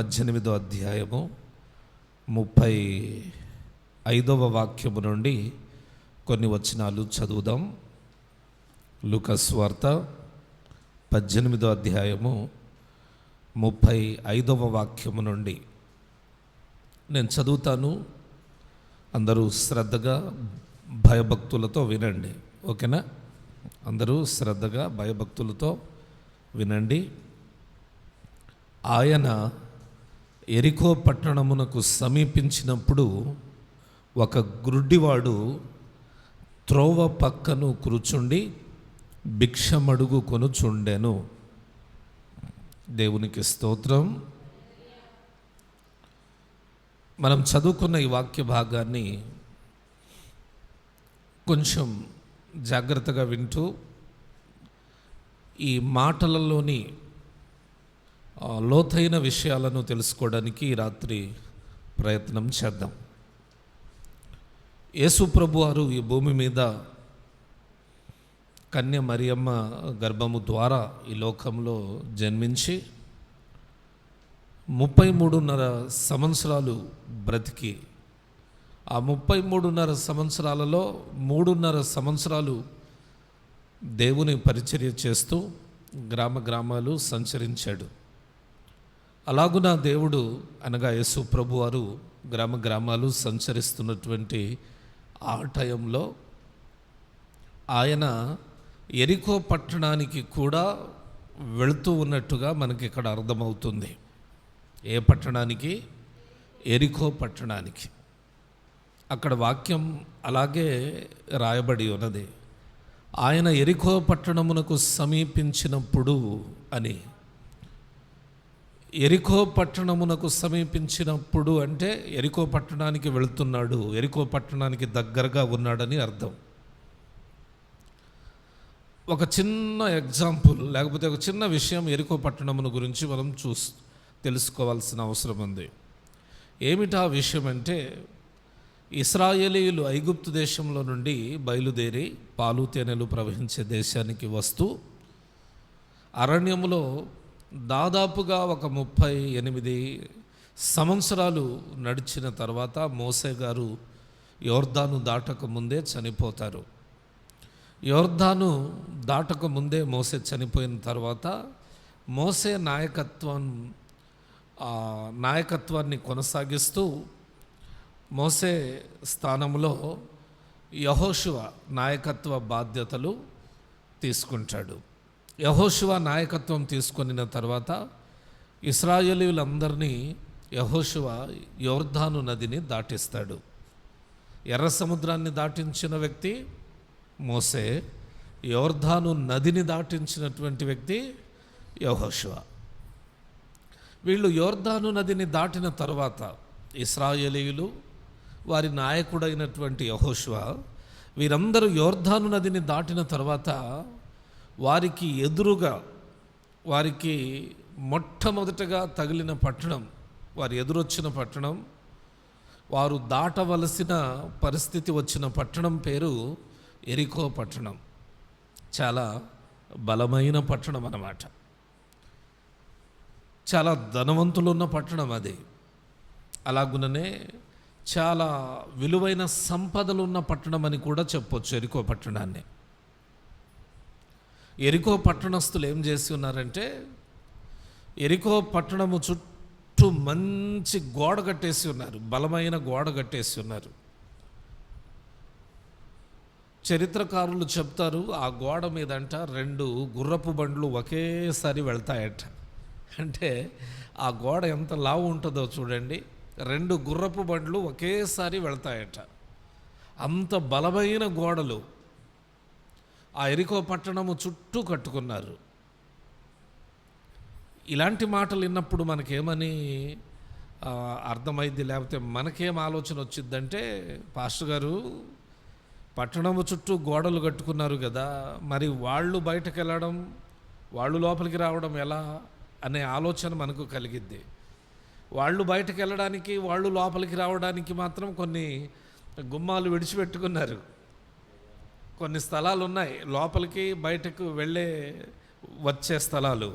18వ అధ్యాయము 35వ వాక్యము నుండి కొన్ని వచనాలు చదువుదాం. లూకాసు వార్త 18వ అధ్యాయము 35వ వాక్యము నుండి నేను చదువుతాను. అందరూ శ్రద్ధగా భయభక్తులతో వినండి. ఓకేనా? అందరూ శ్రద్ధగా భయభక్తులతో వినండి. ఆయన ఎరికో పట్టణమునకు సమీపించినప్పుడు ఒక గ్రుడ్డివాడు త్రోవ పక్కను కూర్చుండి భిక్షమడుగు కొనుచుండెను. దేవునికి స్తోత్రం. మనం చదువుకున్న ఈ వాక్య భాగాన్ని కొంచెం జాగ్రత్తగా వింటూ ఈ మాటలలోని లోతైన విషయాలను తెలుసుకోవడానికి ఈ రాత్రి ప్రయత్నం చేద్దాం. యేసు ప్రభువారు ఈ భూమి మీద కన్య మరియమ్మ గర్భము ద్వారా ఈ లోకంలో జన్మించి 33.5 సంవత్సరాలు బ్రతికి ఆ 33.5 సంవత్సరాలలో 3.5 సంవత్సరాలు దేవుని పరిచర్య చేస్తూ గ్రామ గ్రామాలు సంచరించాడు. అలాగున దేవుడు అనగా యేసు ప్రభువారు గ్రామ గ్రామాలు సంచరిస్తున్నటువంటి ఆ టైంలో ఆయన ఎరికో పట్టణానికి కూడా వెళుతూ ఉన్నట్టుగా మనకి ఇక్కడ అర్థమవుతుంది. ఏ పట్టణానికి? ఎరికో పట్టణానికి. అక్కడ వాక్యం అలాగే రాయబడి ఉన్నది. ఆయన ఎరికో పట్టణమునకు సమీపించినప్పుడు అని. ఎరికో పట్టణమునకు సమీపించినప్పుడు అంటే ఎరికో పట్టణానికి వెళుతున్నాడు, ఎరికో పట్టణానికి దగ్గరగా ఉన్నాడని అర్థం. ఒక చిన్న ఎగ్జాంపుల్ లేకపోతే ఒక చిన్న విషయం ఎరికో పట్టణమును గురించి మనం తెలుసుకోవాల్సిన అవసరం ఉంది. ఏమిటా విషయం అంటే, ఇశ్రాయేలీయులు ఐగుప్తు దేశంలో నుండి బయలుదేరి పాలు తేనెలు ప్రవహించే దేశానికి వస్తూ అరణ్యములో దాదాపుగా ఒక 38 సంవత్సరాలు నడిచిన తర్వాత మోసే గారు యోర్దాను దాటక ముందే చనిపోతారు. యోర్దాను దాటక ముందే మోసే చనిపోయిన తర్వాత మోసే నాయకత్వాన్ని కొనసాగిస్తూ మోసే స్థానంలో యెహోషువ నాయకత్వ బాధ్యతలు తీసుకుంటాడు. యెహోషువ నాయకత్వం తీసుకొనిన తర్వాత ఇశ్రాయేలీయులందరినీ యెహోషువ యోర్దాను నదిని దాటిస్తాడు. ఎర్ర సముద్రాన్ని దాటించిన వ్యక్తి మోసే, యోర్దాను నదిని దాటించినటువంటి వ్యక్తి యెహోషువ. వీళ్ళు యోర్దాను నదిని దాటిన తర్వాత ఇశ్రాయేలీయులు, వారి నాయకుడైనటువంటి యెహోషువ, వీరందరూ యోర్దాను నదిని దాటిన తర్వాత వారికి ఎదురుగా, వారికి మొట్టమొదటగా తగిలిన పట్టణం, వారు ఎదురొచ్చిన పట్టణం, వారు దాటవలసిన పరిస్థితి వచ్చిన పట్టణం పేరు ఎరికో పట్టణం. చాలా బలమైన పట్టణం అన్నమాట. చాలా ధనవంతులున్న పట్టణం అది. అలాగుననే చాలా విలువైన సంపదలు ఉన్న పట్టణం అని కూడా చెప్పొచ్చు ఎరికో పట్టణాన్ని. ఎరికో పట్టణస్థులు ఏం చేసి ఉన్నారంటే, ఎరికో పట్టణము చుట్టూ మంచి గోడ కట్టేసి ఉన్నారు, బలమైన గోడ కట్టేసి ఉన్నారు. చరిత్రకారులు చెప్తారు, ఆ గోడ మీదంట 2 గుర్రపు బండ్లు ఒకేసారి వెళ్తాయట. అంటే ఆ గోడ ఎంత లావు ఉంటుందో చూడండి. 2 గుర్రపు బండ్లు ఒకేసారి వెళ్తాయట. అంత బలమైన గోడలు ఆ ఎరికో పట్టణము చుట్టూ కట్టుకున్నారు. ఇలాంటి మాటలు విన్నప్పుడు మనకేమని అర్థమైంది, లేకపోతే మనకేం ఆలోచన వచ్చిందంటే, పాస్టర్ గారు పట్టణము చుట్టూ గోడలు కట్టుకున్నారు కదా, మరి వాళ్ళు బయటకు వెళ్ళడం, వాళ్ళు లోపలికి రావడం ఎలా అనే ఆలోచన మనకు కలిగిద్ది. వాళ్ళు బయటకు వెళ్ళడానికి, వాళ్ళు లోపలికి రావడానికి మాత్రం కొన్ని గుమ్మాలు విడిచిపెట్టుకున్నారు. కొన్ని స్థలాలు ఉన్నాయి లోపలికి బయటకు వచ్చే స్థలాలు.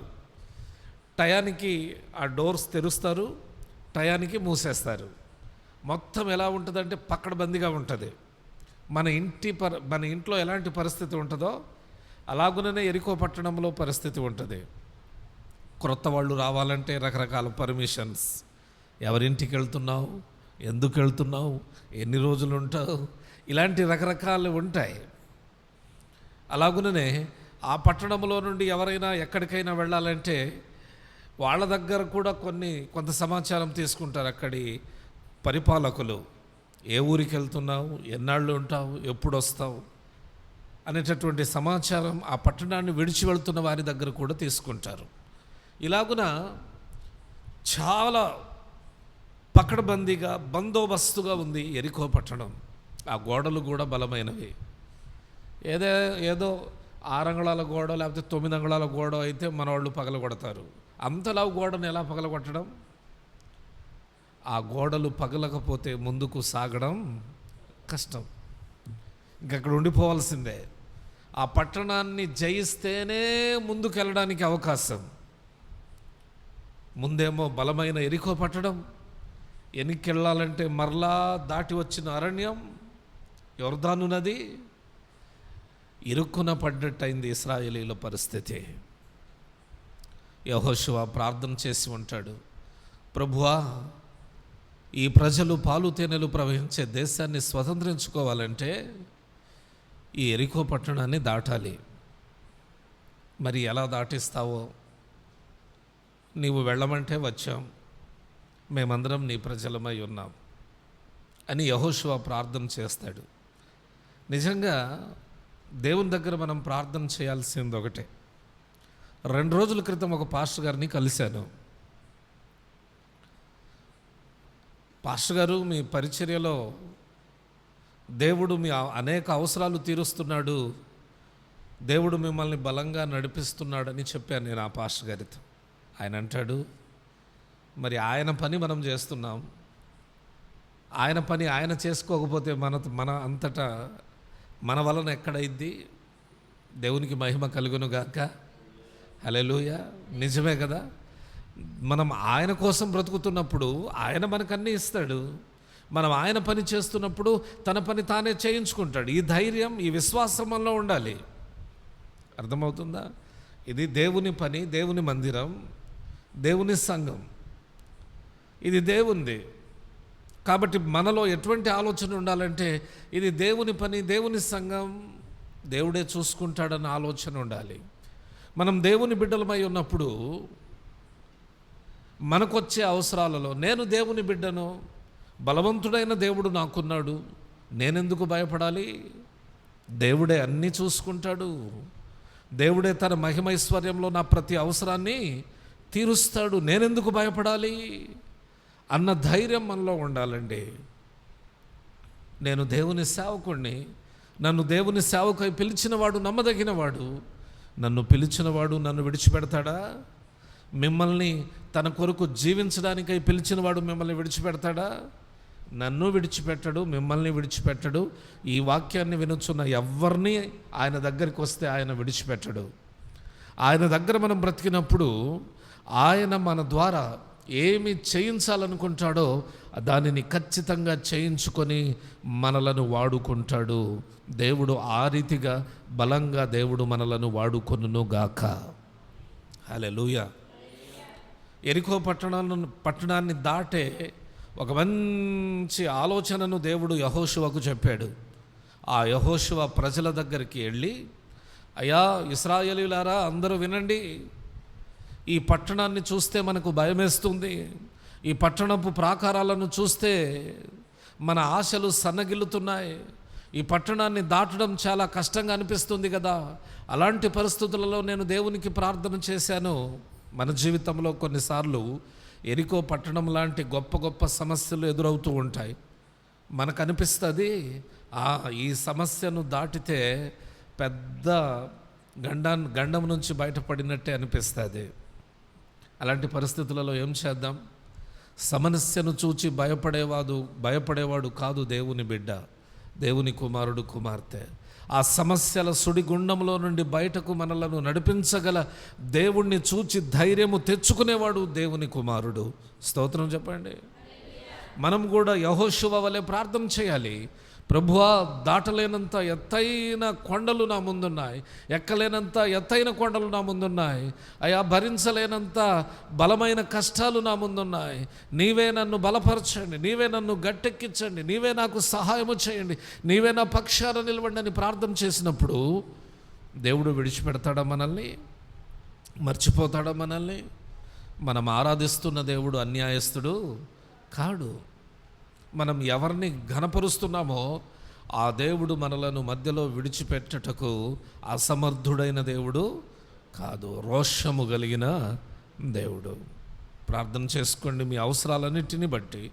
టయానికి ఆ డోర్స్ తెరుస్తారు, టయానికి మూసేస్తారు. మొత్తం ఎలా ఉంటుందంటే పక్కడబందిగా ఉంటుంది. మన ఇంట్లో ఎలాంటి పరిస్థితి ఉంటుందో అలాగుననే ఎరికో పట్టణంలో పరిస్థితి ఉంటుంది. క్రొత్త వాళ్ళు రావాలంటే రకరకాల పర్మిషన్స్. ఎవరింటికి వెళ్తున్నావు, ఎందుకు వెళ్తున్నావు, ఎన్ని రోజులు ఉంటావు, ఇలాంటి రకరకాలు ఉంటాయి. అలాగుననే ఆ పట్టణంలో నుండి ఎవరైనా ఎక్కడికైనా వెళ్ళాలంటే వాళ్ళ దగ్గర కూడా కొంత సమాచారం తీసుకుంటారు అక్కడి పరిపాలకులు. ఏ ఊరికి వెళ్తున్నావు, ఎన్నాళ్ళు ఉంటావు, ఎప్పుడు వస్తావు అనేటటువంటి సమాచారం ఆ పట్టణాన్ని విడిచి వెళ్తున్న వారి దగ్గర కూడా తీసుకుంటారు. ఇలాగున చాలా పకడ్బందీగా బందోబస్తుగా ఉంది ఎరికో పట్టణం. ఆ గోడలు కూడా బలమైనవి. ఏదో 6 అంగుళాల గోడ లేకపోతే 9 అంగుళాల గోడ అయితే మన వాళ్ళు పగలగొడతారు. అంతలా గోడను ఎలా పగలగొట్టడం? ఆ గోడలు పగలకపోతే ముందుకు సాగడం కష్టం, ఇంకక్కడ ఉండిపోవాల్సిందే. ఆ పట్టణాన్ని జయిస్తేనే ముందుకు వెళ్ళడానికి అవకాశం. ముందేమో బలమైన ఎరికో పట్టణం, వెనక్కెళ్ళాలంటే మరలా దాటి వచ్చిన అరణ్యం, యొర్దాను నది, ఇరుక్కున పడ్డట్టయింది ఇశ్రాయేలీల పరిస్థితి. యెహోషువ ప్రార్థన చేసి ఉంటాడు, ప్రభువా, ఈ ప్రజలు పాలు తేనెలు ప్రవహించే దేశాన్ని స్వతంత్రించుకోవాలంటే ఈ ఎరికో పట్టణాన్ని దాటాలి. మరి ఎలా దాటిస్తావో? నీవు వెళ్ళమంటే వచ్చాం, మేమందరం నీ ప్రజలమై ఉన్నాం అని యెహోషువ ప్రార్థన చేస్తాడు. నిజంగా దేవుని దగ్గర మనం ప్రార్థన చేయాల్సింది ఒకటే. 2 రోజుల క్రితం ఒక పాస్టర్ గారిని కలిశాను. పాస్టర్ గారు, మీ పరిచర్యలో దేవుడు మీ అనేక అవసరాలు తీరుస్తున్నాడు, దేవుడు మిమ్మల్ని బలంగా నడిపిస్తున్నాడని చెప్పాను నేను ఆ పాస్టర్ గారితో. ఆయన అంటాడు, మరి ఆయన పని మనం చేస్తున్నాం, ఆయన పని ఆయన చేసుకోకపోతే మన అంతటా మన వలన ఎక్కడైద్ది? దేవునికి మహిమ కలుగును గాక. హల్లెలూయా. నిజమే కదా. మనం ఆయన కోసం బ్రతుకుతున్నప్పుడు ఆయన మనకన్నీ ఇస్తాడు. మనం ఆయన పని చేస్తున్నప్పుడు తన పని తానే చేయించుకుంటాడు. ఈ ధైర్యం, ఈ విశ్వాసం మనలో ఉండాలి. అర్థమవుతుందా? ఇది దేవుని పని, దేవుని మందిరం, దేవుని సంఘం, ఇది దేవునిది. కాబట్టి మనలో ఎటువంటి ఆలోచన ఉండాలంటే ఇది దేవుని పని, దేవుని సంఘం, దేవుడే చూసుకుంటాడన్న ఆలోచన ఉండాలి. మనం దేవుని బిడ్డలమై ఉన్నప్పుడు మనకొచ్చే అవసరాలలో, నేను దేవుని బిడ్డను, బలవంతుడైన దేవుడు నాకున్నాడు, నేనెందుకు భయపడాలి? దేవుడే అన్నీ చూసుకుంటాడు. దేవుడే తన మహిమైశ్వర్యంలో నా ప్రతి అవసరాన్ని తీరుస్తాడు, నేనెందుకు భయపడాలి అన్న ధైర్యం మనలో ఉండాలండి. నేను దేవుని సేవకుణ్ణి, నన్ను దేవుని సేవకై పిలిచినవాడు నమ్మదగినవాడు. నన్ను పిలిచినవాడు నన్ను విడిచిపెడతాడా? మిమ్మల్ని తన కొరకు జీవించడానికై పిలిచినవాడు మిమ్మల్ని విడిచిపెడతాడా? నన్ను విడిచిపెట్టడు, మిమ్మల్ని విడిచిపెట్టడు. ఈ వాక్యాన్ని వినుచున్న ఎవరిని ఆయన దగ్గరికి వస్తే ఆయన విడిచిపెట్టడు. ఆయన దగ్గర మనం బ్రతికినప్పుడు ఆయన మన ద్వారా ఏమి చేయించాలనుకుంటాడో దానిని ఖచ్చితంగా చేయించుకొని మనలను వాడుకుంటాడు. దేవుడు ఆ రీతిగా బలంగా దేవుడు మనలను వాడుకొనును గాక. హల్లెలూయా. ఎరికో పట్టణాన్ని దాటే ఒక మంచి ఆలోచనను దేవుడు యెహోషువకు చెప్పాడు. ఆ యెహోషువ ప్రజల దగ్గరికి వెళ్ళి, అయ్యా ఇశ్రాయేలీయులారా, అందరూ వినండి, ఈ పట్టణాన్ని చూస్తే మనకు భయమేస్తుంది, ఈ పట్టణపు ప్రాకారాలను చూస్తే మన ఆశలు సన్నగిల్లుతున్నాయి, ఈ పట్టణాన్ని దాటడం చాలా కష్టంగా అనిపిస్తుంది కదా. అలాంటి పరిస్థితులలో నేను దేవునికి ప్రార్థన చేశాను. మన జీవితంలో కొన్నిసార్లు ఎరికో పట్టణం లాంటి గొప్ప గొప్ప సమస్యలు ఎదురవుతూ ఉంటాయి. మనకు అనిపిస్తుంది ఈ సమస్యను దాటితే పెద్ద గండం నుంచి బయటపడినట్టే అనిపిస్తుంది. అలాంటి పరిస్థితులలో ఏం చేద్దాం? సమస్యను చూచి భయపడేవాడు కాదు దేవుని బిడ్డ, దేవుని కుమారుడు కుమార్తె. ఆ సమస్యల సుడిగుండంలో నుండి బయటకు మనలను నడిపించగల దేవుణ్ణి చూచి ధైర్యము తెచ్చుకునేవాడు దేవుని కుమారుడు. స్తోత్రం చెప్పండి. మనం కూడా యెహోషువ వలె ప్రార్థన చేయాలి. ప్రభువా, దాటలేనంత ఎత్తైన కొండలు నా ముందున్నాయి, ఎక్కలేనంత ఎత్తైన కొండలు నా ముందున్నాయి అయ్యా, భరించలేనంత బలమైన కష్టాలు నా ముందున్నాయి. నీవే నన్ను బలపరచండి, నీవే నన్ను గట్టెక్కించండి, నీవే నాకు సహాయము చేయండి, నీవే నా పక్షాన నిలవండి అని ప్రార్థన చేసినప్పుడు దేవుడు విడిచిపెడతాడా మనల్ని? మర్చిపోతాడా మనల్ని? మనం ఆరాధిస్తున్న దేవుడు అన్యాయస్తుడు కాడు. మనం ఎవరిని ఘనపరుస్తున్నామో ఆ దేవుడు మనలను మధ్యలో విడిచిపెట్టుటకు అసమర్థుడైన దేవుడు కాదు, రోషము కలిగిన దేవుడు. ప్రార్థన చేసుకోండి మీ అవసరాలన్నిటిని బట్టి,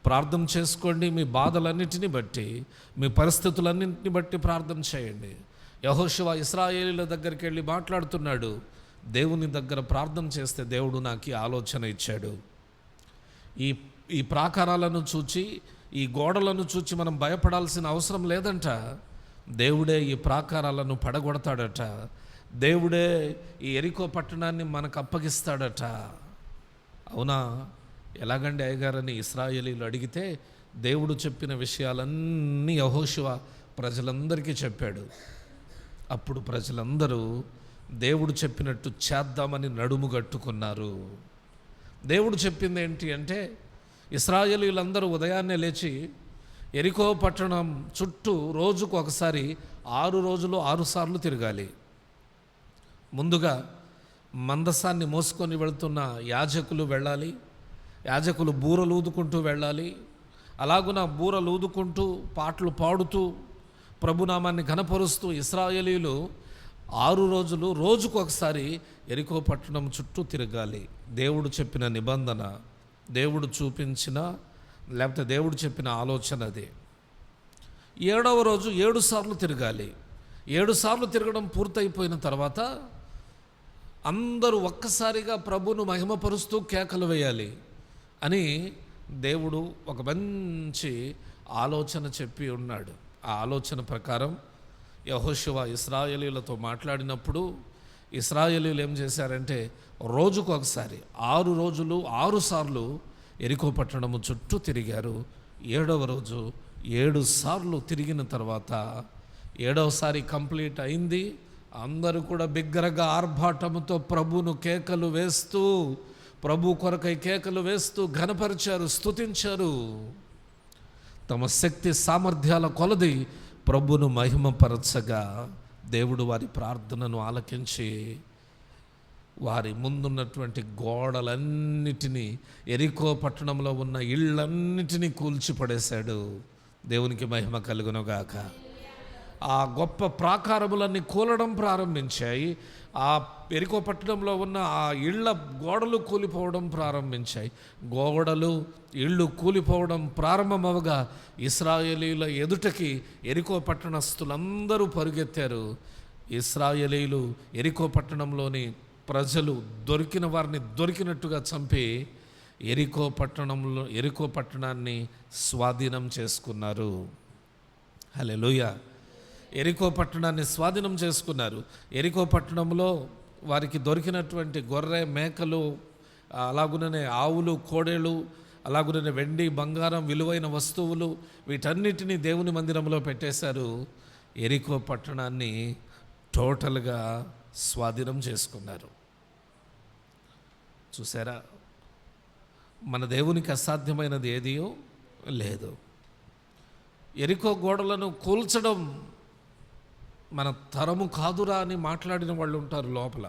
ప్రార్థన చేసుకోండి మీ బాధలన్నిటిని బట్టి, మీ పరిస్థితులన్నింటిని బట్టి ప్రార్థన చేయండి. యెహోషువ ఇశ్రాయేలీయుల దగ్గరికి వెళ్ళి మాట్లాడుతున్నాడు. దేవుని దగ్గర ప్రార్థన చేస్తే దేవుడు నాకు ఈ ఆలోచన ఇచ్చాడు. ఈ ప్రాకారాలను చూచి, ఈ గోడలను చూచి మనం భయపడాల్సిన అవసరం లేదంట. దేవుడే ఈ ప్రాకారాలను పడగొడతాడట. దేవుడే ఈ యెరికో పట్టణాన్ని మనకు అప్పగిస్తాడట. అవునా? ఎలాగండి అయ్యగారని ఇశ్రాయేలీయులు అడిగితే దేవుడు చెప్పిన విషయాలన్నీ యెహోషువ ప్రజలందరికీ చెప్పాడు. అప్పుడు ప్రజలందరూ దేవుడు చెప్పినట్టు చేద్దామని నడుము కట్టుకున్నారు. దేవుడు చెప్పింది ఏంటి అంటే, ఇశ్రాయేలీయులందరూ ఉదయాన్నే లేచి యెరికో పట్టణం చుట్టూ రోజుకు ఒకసారి 6 రోజులు 6 సార్లు తిరగాలి. ముందుగా మందసాన్ని మోసుకొని వెళుతున్న యాజకులు వెళ్ళాలి. యాజకులు బూరలు ఊదుకుంటూ వెళ్ళాలి. అలాగున బూరలు ఊదుకుంటూ పాటలు పాడుతూ ప్రభునామాన్ని ఘనపరుస్తూ ఇశ్రాయేలీయులు 6 రోజులు రోజుకు ఒకసారి యెరికో పట్టణం చుట్టూ తిరగాలి. దేవుడు చెప్పిన నిబంధన, దేవుడు చూపించిన, లేకపోతే దేవుడు చెప్పిన ఆలోచన అదే. 7వ రోజు 7 సార్లు తిరగాలి. 7 సార్లు తిరగడం పూర్తయిపోయిన తర్వాత అందరూ ఒక్కసారిగా ప్రభువును మహిమపరుస్తూ కేకలు వేయాలి అని దేవుడు ఒక మంచి ఆలోచన చెప్పి ఉన్నాడు. ఆ ఆలోచన ప్రకారం యెహోషువ ఇశ్రాయేలీయులతో మాట్లాడినప్పుడు ఇశ్రాయేలీయులు ఏం చేశారంటే రోజుకు ఒకసారి 6 రోజులు 6 సార్లు యెరికో పట్టణము చుట్టూ తిరిగారు. 7వ రోజు 7 సార్లు తిరిగిన తర్వాత 7వసారి కంప్లీట్ అయింది. అందరూ కూడా బిగ్గరగా ఆర్భాటముతో ప్రభువును కేకలు వేస్తూ, ప్రభు కొరకై కేకలు వేస్తూ ఘనపరిచారు, స్తుతించారు. తమ శక్తి సామర్థ్యాల కొలది ప్రభువును మహిమపరచగా దేవుడు వారి ప్రార్థనను ఆలకించి వారి ముందున్నటువంటి గోడలన్నిటినీ, యెరికో పట్టణంలో ఉన్న ఇళ్ళన్నిటినీ కూల్చిపడేశాడు. దేవునికి మహిమ కలుగునుగాక. ఆ గొప్ప ప్రాకారములన్నీ కూలడం ప్రారంభించాయి. ఆ యెరికో పట్టణంలో ఉన్న ఆ ఇళ్ళ గోడలు కూలిపోవడం ప్రారంభించాయి. గోడలు ఇళ్ళు కూలిపోవడం ప్రారంభమవగా ఇశ్రాయేలీయుల ఎదుటకి యెరికో పట్టణస్థులందరూ పరుగెత్తారు. ఇశ్రాయేలీయులు యెరికో పట్టణంలోని ప్రజలు దొరికిన వారిని దొరికినట్టుగా చంపి యెరికో పట్టణాన్ని స్వాధీనం చేసుకున్నారు. హల్లెలూయా. యెరికో పట్టణాన్ని స్వాధీనం చేసుకున్నారు. యెరికో పట్టణంలో వారికి దొరికినటువంటి గొర్రె మేకలు, అలాగుననే ఆవులు, కోడేళ్ళు, అలాగుననే వెండి బంగారం విలువైన వస్తువులు, వీటన్నిటినీ దేవుని మందిరంలో పెట్టేశారు. యెరికో పట్టణాన్ని టోటల్గా స్వాధీనం చేసుకున్నారు. చూసారా? మన దేవునికి అసాధ్యమైనది ఏదియో లేదు. యెరికో గోడలను కూల్చడం మన తరము కాదురా అని మాట్లాడిన వాళ్ళు ఉంటారు లోపల.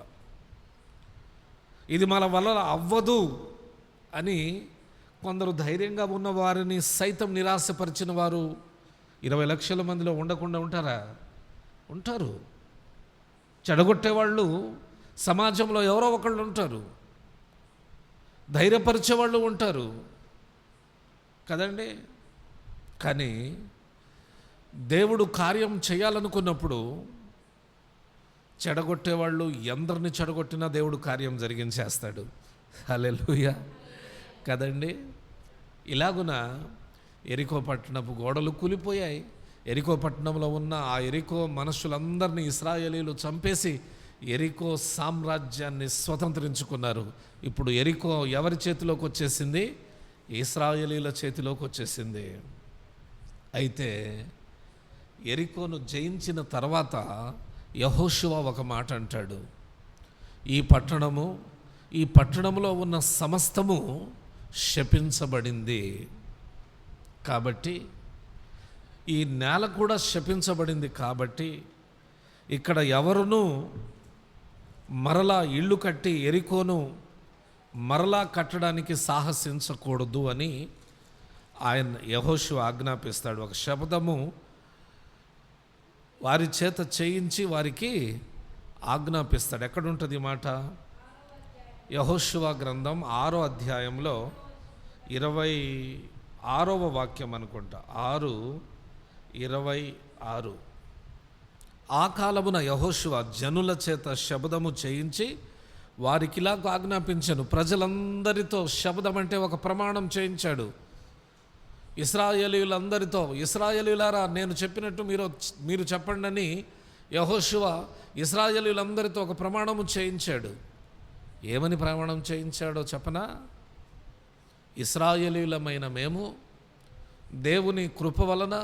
ఇది మన వల్ల అవ్వదు అని కొందరు ధైర్యంగా ఉన్న వారిని సైతం నిరాశపరిచిన వారు 20 లక్షల మందిలో ఉండకుండా ఉంటారా? ఉంటారు. చెడగొట్టేవాళ్ళు సమాజంలో ఎవరో ఒకళ్ళు ఉంటారు, ధైర్యపరిచేవాళ్ళు ఉంటారు కదండి. కానీ దేవుడు కార్యం చేయాలనుకున్నప్పుడు చెడగొట్టేవాళ్ళు ఎందరిని చెడగొట్టినా దేవుడు కార్యం జరిగించేస్తాడు. హల్లెలూయా కదండి. ఇలాగున యెరికో పట్టణపు గోడలు కూలిపోయాయి. ఎరికో పట్టణంలో ఉన్న ఆ ఎరికో మనుషులందరినీ ఇశ్రాయేలీయులు చంపేసి ఎరికో సామ్రాజ్యాన్ని స్వతంత్రించుకున్నారు. ఇప్పుడు ఎరికో ఎవరి చేతిలోకి వచ్చేసింది? ఇశ్రాయేలీయుల చేతిలోకి వచ్చేసింది. అయితే ఎరికోను జయించిన తర్వాత యెహోషువ ఒక మాట అంటాడు, ఈ పట్టణంలో ఉన్న సమస్తము శపించబడింది. కాబట్టి ఈ నేల కూడా శపించబడింది. కాబట్టి ఇక్కడ ఎవరునూ మరలా ఇల్లు కట్టి ఎరికోను మరలా కట్టడానికి సాహసించకూడదు అని ఆయన యెహోషువ ఆజ్ఞాపిస్తాడు. ఒక శబ్దము వారి చేత చేయించి వారికి ఆజ్ఞాపిస్తాడు. ఎక్కడుంటుంది ఈ మాట? యెహోషువ గ్రంథం 6వ అధ్యాయంలో 26వ వాక్యం అనుకుంటా, 6:26. ఆ కాలమున యెహోషువ జనుల చేత శబ్దము చేయించి వారికిలా ఆజ్ఞాపించెను. ప్రజలందరితో శబ్దం అంటే ఒక ప్రమాణం చేయించాడు. ఇశ్రాయేలీయులందరితో, ఇశ్రాయేలీయులారా నేను చెప్పినట్టు మీరు చెప్పండి అని యెహోషువ ఇశ్రాయేలీయులందరితో ఒక ప్రమాణము చేయించాడు. ఏమని ప్రమాణం చేయించాడో చెప్పనా? ఇశ్రాయేలీయులమైన మేము దేవుని కృప వలన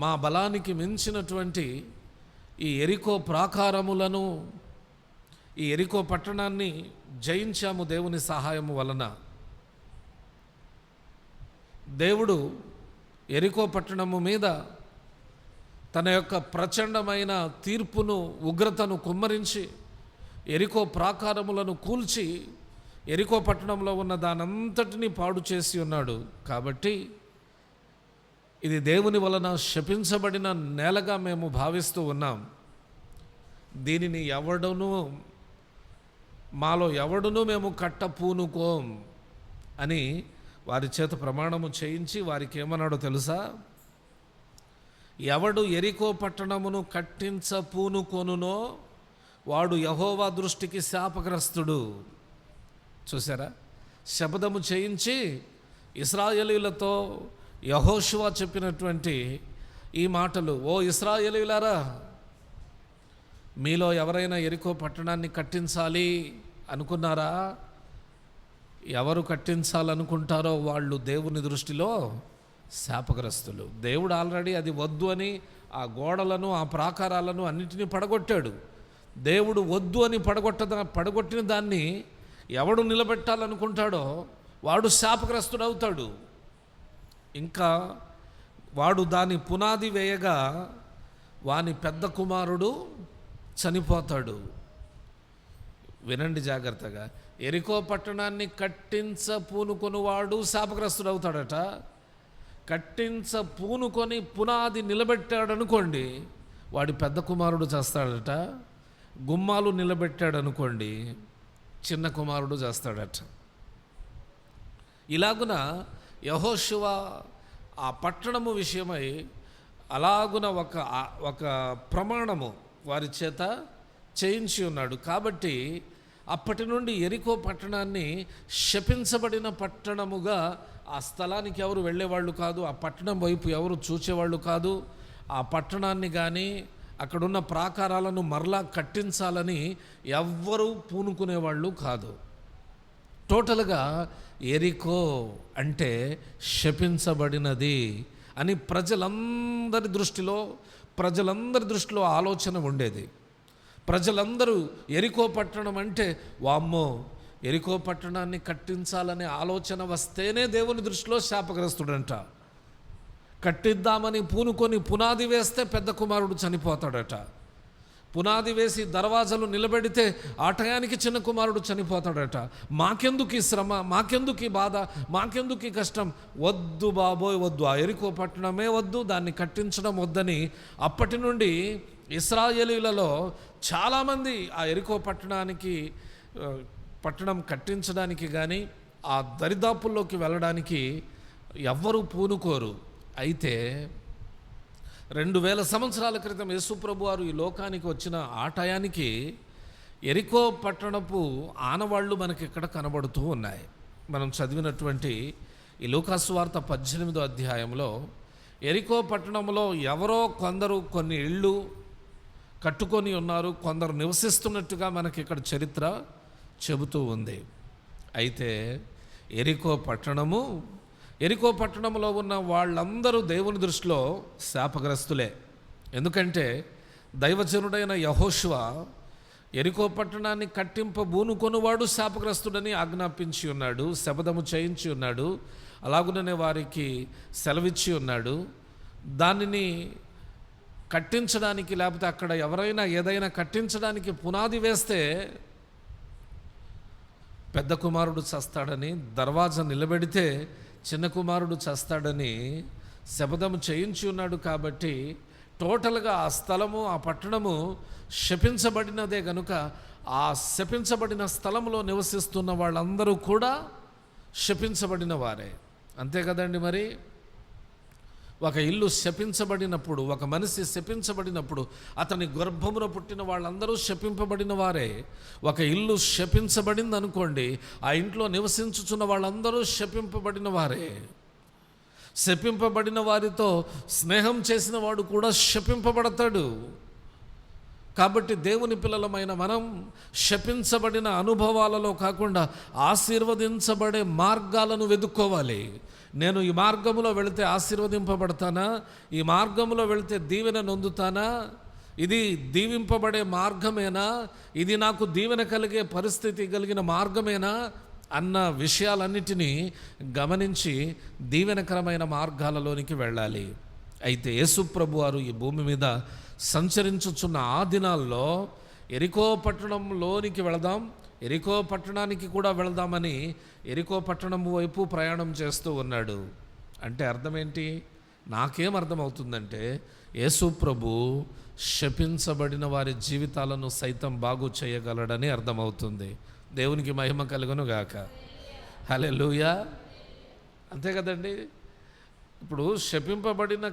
మా బలానికి మించినటువంటి ఈ ఎరికో ప్రాకారములను, ఈ ఎరికో పట్టణాన్ని జయించాము దేవుని సహాయము వలన. దేవుడు ఎరికో పట్టణము మీద తన యొక్క ప్రచండమైన తీర్పును, ఉగ్రతను కుమ్మరించి ఎరికో ప్రాకారములను కూల్చి ఎరికో పట్టణంలో ఉన్న దానంతటినీ పాడు చేసి ఉన్నాడు. కాబట్టి ఇది దేవుని వలన శపించబడిన నేలగా మేము భావిస్తూ ఉన్నాం. దీనిని మాలో ఎవడును మేము కట్టపూనుకోం అని వారి చేత ప్రమాణము చేయించి వారికి ఏమన్నాడో తెలుసా? ఎవడు ఎరికో పట్టణమును కట్టించపూనుకొనునో వాడు యెహోవా దృష్టికి శాపగ్రస్తుడు. చూసారా? శబ్దము చేయించి ఇశ్రాయేలీయులతో యెహోషువ చెప్పినటువంటి ఈ మాటలు, ఓ ఇశ్రాయేలీయులారా, మీలో ఎవరైనా ఎరికో పట్టణాన్ని కట్టించాలి అనుకున్నారా? ఎవరు కట్టించాలనుకుంటారో వాళ్ళు దేవుని దృష్టిలో శాపగ్రస్తులు. దేవుడు ఆల్రెడీ అది వద్దు అని ఆ గోడలను, ఆ ప్రాకారాలను అన్నిటినీ పడగొట్టాడు. దేవుడు వద్దు అని పడగొట్టిన దాన్ని ఎవడు నిలబెట్టాలనుకుంటాడో వాడు శాపగ్రస్తుడు అవుతాడు. ఇంకా వాడు దాని పునాది వేయగా వాని పెద్ద కుమారుడు చనిపోతాడు. వినండి జాగ్రత్తగా. ఎరికో పట్టణాన్ని కట్టించపూనుకొనివాడు శాపగ్రస్తుడు అవుతాడట. కట్టించపూనుకొని పునాది నిలబెట్టాడనుకోండి, వాడి పెద్ద కుమారుడు చేస్తాడట. గుమ్మాలు నిలబెట్టాడనుకోండి, చిన్న కుమారుడు చేస్తాడట. ఇలాగున యెహోషువ ఆ పట్టణము విషయమై అలాగున ఒక ప్రమాణము వారి చేత చేయించి ఉన్నాడు. కాబట్టి అప్పటి నుండి ఎరికో పట్టణాన్ని శపించబడిన పట్టణముగా ఆ స్థలానికి ఎవరు వెళ్ళేవాళ్ళు కాదు, ఆ పట్టణం వైపు ఎవరు చూచేవాళ్ళు కాదు. ఆ పట్టణాన్ని కానీ అక్కడున్న ప్రాకారాలను మరలా కట్టించాలని ఎవ్వరూ పూనుకునేవాళ్ళు కాదు. టోటల్గా ఎరికో అంటే శపించబడినది అని ప్రజలందరి దృష్టిలో ఆలోచన ఉండేది. ప్రజలందరూ ఎరికో పట్టణం అంటే వామ్మో, ఎరికో పట్టణాన్ని కట్టించాలనే ఆలోచన వస్తేనే దేవుని దృష్టిలో శాపగ్రస్తుడంట. కట్టిద్దామని పూనుకొని పునాది వేస్తే పెద్ద కుమారుడు చనిపోతాడట. పునాది వేసి దర్వాజలు నిలబెడితే ఆ టయానికి చిన్న కుమారుడు చనిపోతాడట. మాకెందుకు ఈ శ్రమ, మాకెందుకు ఈ బాధ, మాకెందుకు ఈ కష్టం? వద్దు బాబోయ్, వద్దు, ఆ ఎరికో పట్టణమే వద్దు, దాన్ని కట్టించడం వద్దని అప్పటి నుండి ఇశ్రాయేలీయులలో చాలామంది ఆ ఎరికో పట్టణం కట్టించడానికి కానీ ఆ దరిదాపుల్లోకి వెళ్ళడానికి ఎవ్వరూ పూనుకోరు. అయితే 2000 సంవత్సరాల క్రితం యేసుప్రభు వారు ఈ లోకానికి వచ్చిన ఆ టయానికి ఎరికో పట్టణపు ఆనవాళ్ళు మనకి ఇక్కడ కనబడుతూ ఉన్నాయి. మనం చదివినటువంటి ఈ లూకా సువార్త 18వ అధ్యాయంలో ఎరికో పట్టణంలో ఎవరో కొందరు కొన్ని ఇళ్ళు కట్టుకొని ఉన్నారు, కొందరు నివసిస్తున్నట్టుగా మనకి ఇక్కడ చరిత్ర చెబుతూ ఉంది. అయితే ఎరికో పట్టణంలో ఉన్న వాళ్ళందరూ దేవుని దృష్టిలో శాపగ్రస్తులే. ఎందుకంటే దైవజనుడైన యెహోషువ ఎరికో పట్టణాన్ని కట్టింపబూనుకొనువాడు శాపగ్రస్తుడని ఆజ్ఞాపించి ఉన్నాడు, శపథము చేయించి ఉన్నాడు, అలాగుననే వారికి సెలవిచ్చి ఉన్నాడు. దానిని కట్టించడానికి, లేకపోతే అక్కడ ఎవరైనా ఏదైనా కట్టించడానికి పునాది వేస్తే పెద్ద కుమారుడు చస్తాడని, దర్వాజా నిలబెడితే చిన్న కుమారుడు చస్తాడని శపథము చేయించి ఉన్నాడు. కాబట్టి టోటల్గా ఆ స్థలము, ఆ పట్టణము శపించబడినదే కనుక ఆ శపించబడిన స్థలంలో నివసిస్తున్న వాళ్ళందరూ కూడా శపించబడిన వారే. అంతే కదండి. మరి ఒక ఇల్లు శపించబడినప్పుడు, ఒక మనిషి శపించబడినప్పుడు అతని గర్భమున పుట్టిన వాళ్ళందరూ శపింపబడిన వారే. ఒక ఇల్లు శపించబడింది అనుకోండి, ఆ ఇంట్లో నివసించుచున్న వాళ్ళందరూ శపింపబడిన వారే. శపింపబడిన వారితో స్నేహం చేసిన వాడు కూడా శపింపబడతాడు. కాబట్టి దేవుని పిల్లలమైన మనం శపించబడిన అనుభవాలలో కాకుండా ఆశీర్వదించబడే మార్గాలను వెతుక్కోవాలి. నేను ఈ మార్గంలో వెళితే ఆశీర్వదింపబడతానా, ఈ మార్గంలో వెళితే దీవెన నొందుతానా, ఇది దీవింపబడే మార్గమేనా, ఇది నాకు దీవెన కలిగే పరిస్థితి కలిగిన మార్గమేనా అన్న విషయాలన్నిటినీ గమనించి దీవెనకరమైన మార్గాలలోనికి వెళ్ళాలి. అయితే యేసు ప్రభువారు ఈ భూమి మీద సంచరించుచున్న ఆ దినాల్లో ఎరికో పట్టణంలోనికి వెళదాం, ఎరికో పట్టణానికి కూడా వెళదామని ఎరికో పట్టణం వైపు ప్రయాణం చేస్తూ ఉన్నాడు. అంటే అర్థం ఏంటి? నాకేం అర్థమవుతుందంటే యేసు ప్రభు శపించబడిన వారి జీవితాలను సైతం బాగు చేయగలడని అర్థమవుతుంది. దేవునికి మహిమ కలుగును గాక. హల్లెలూయా. అంతే కదండి. ఇప్పుడు శపింపబడిన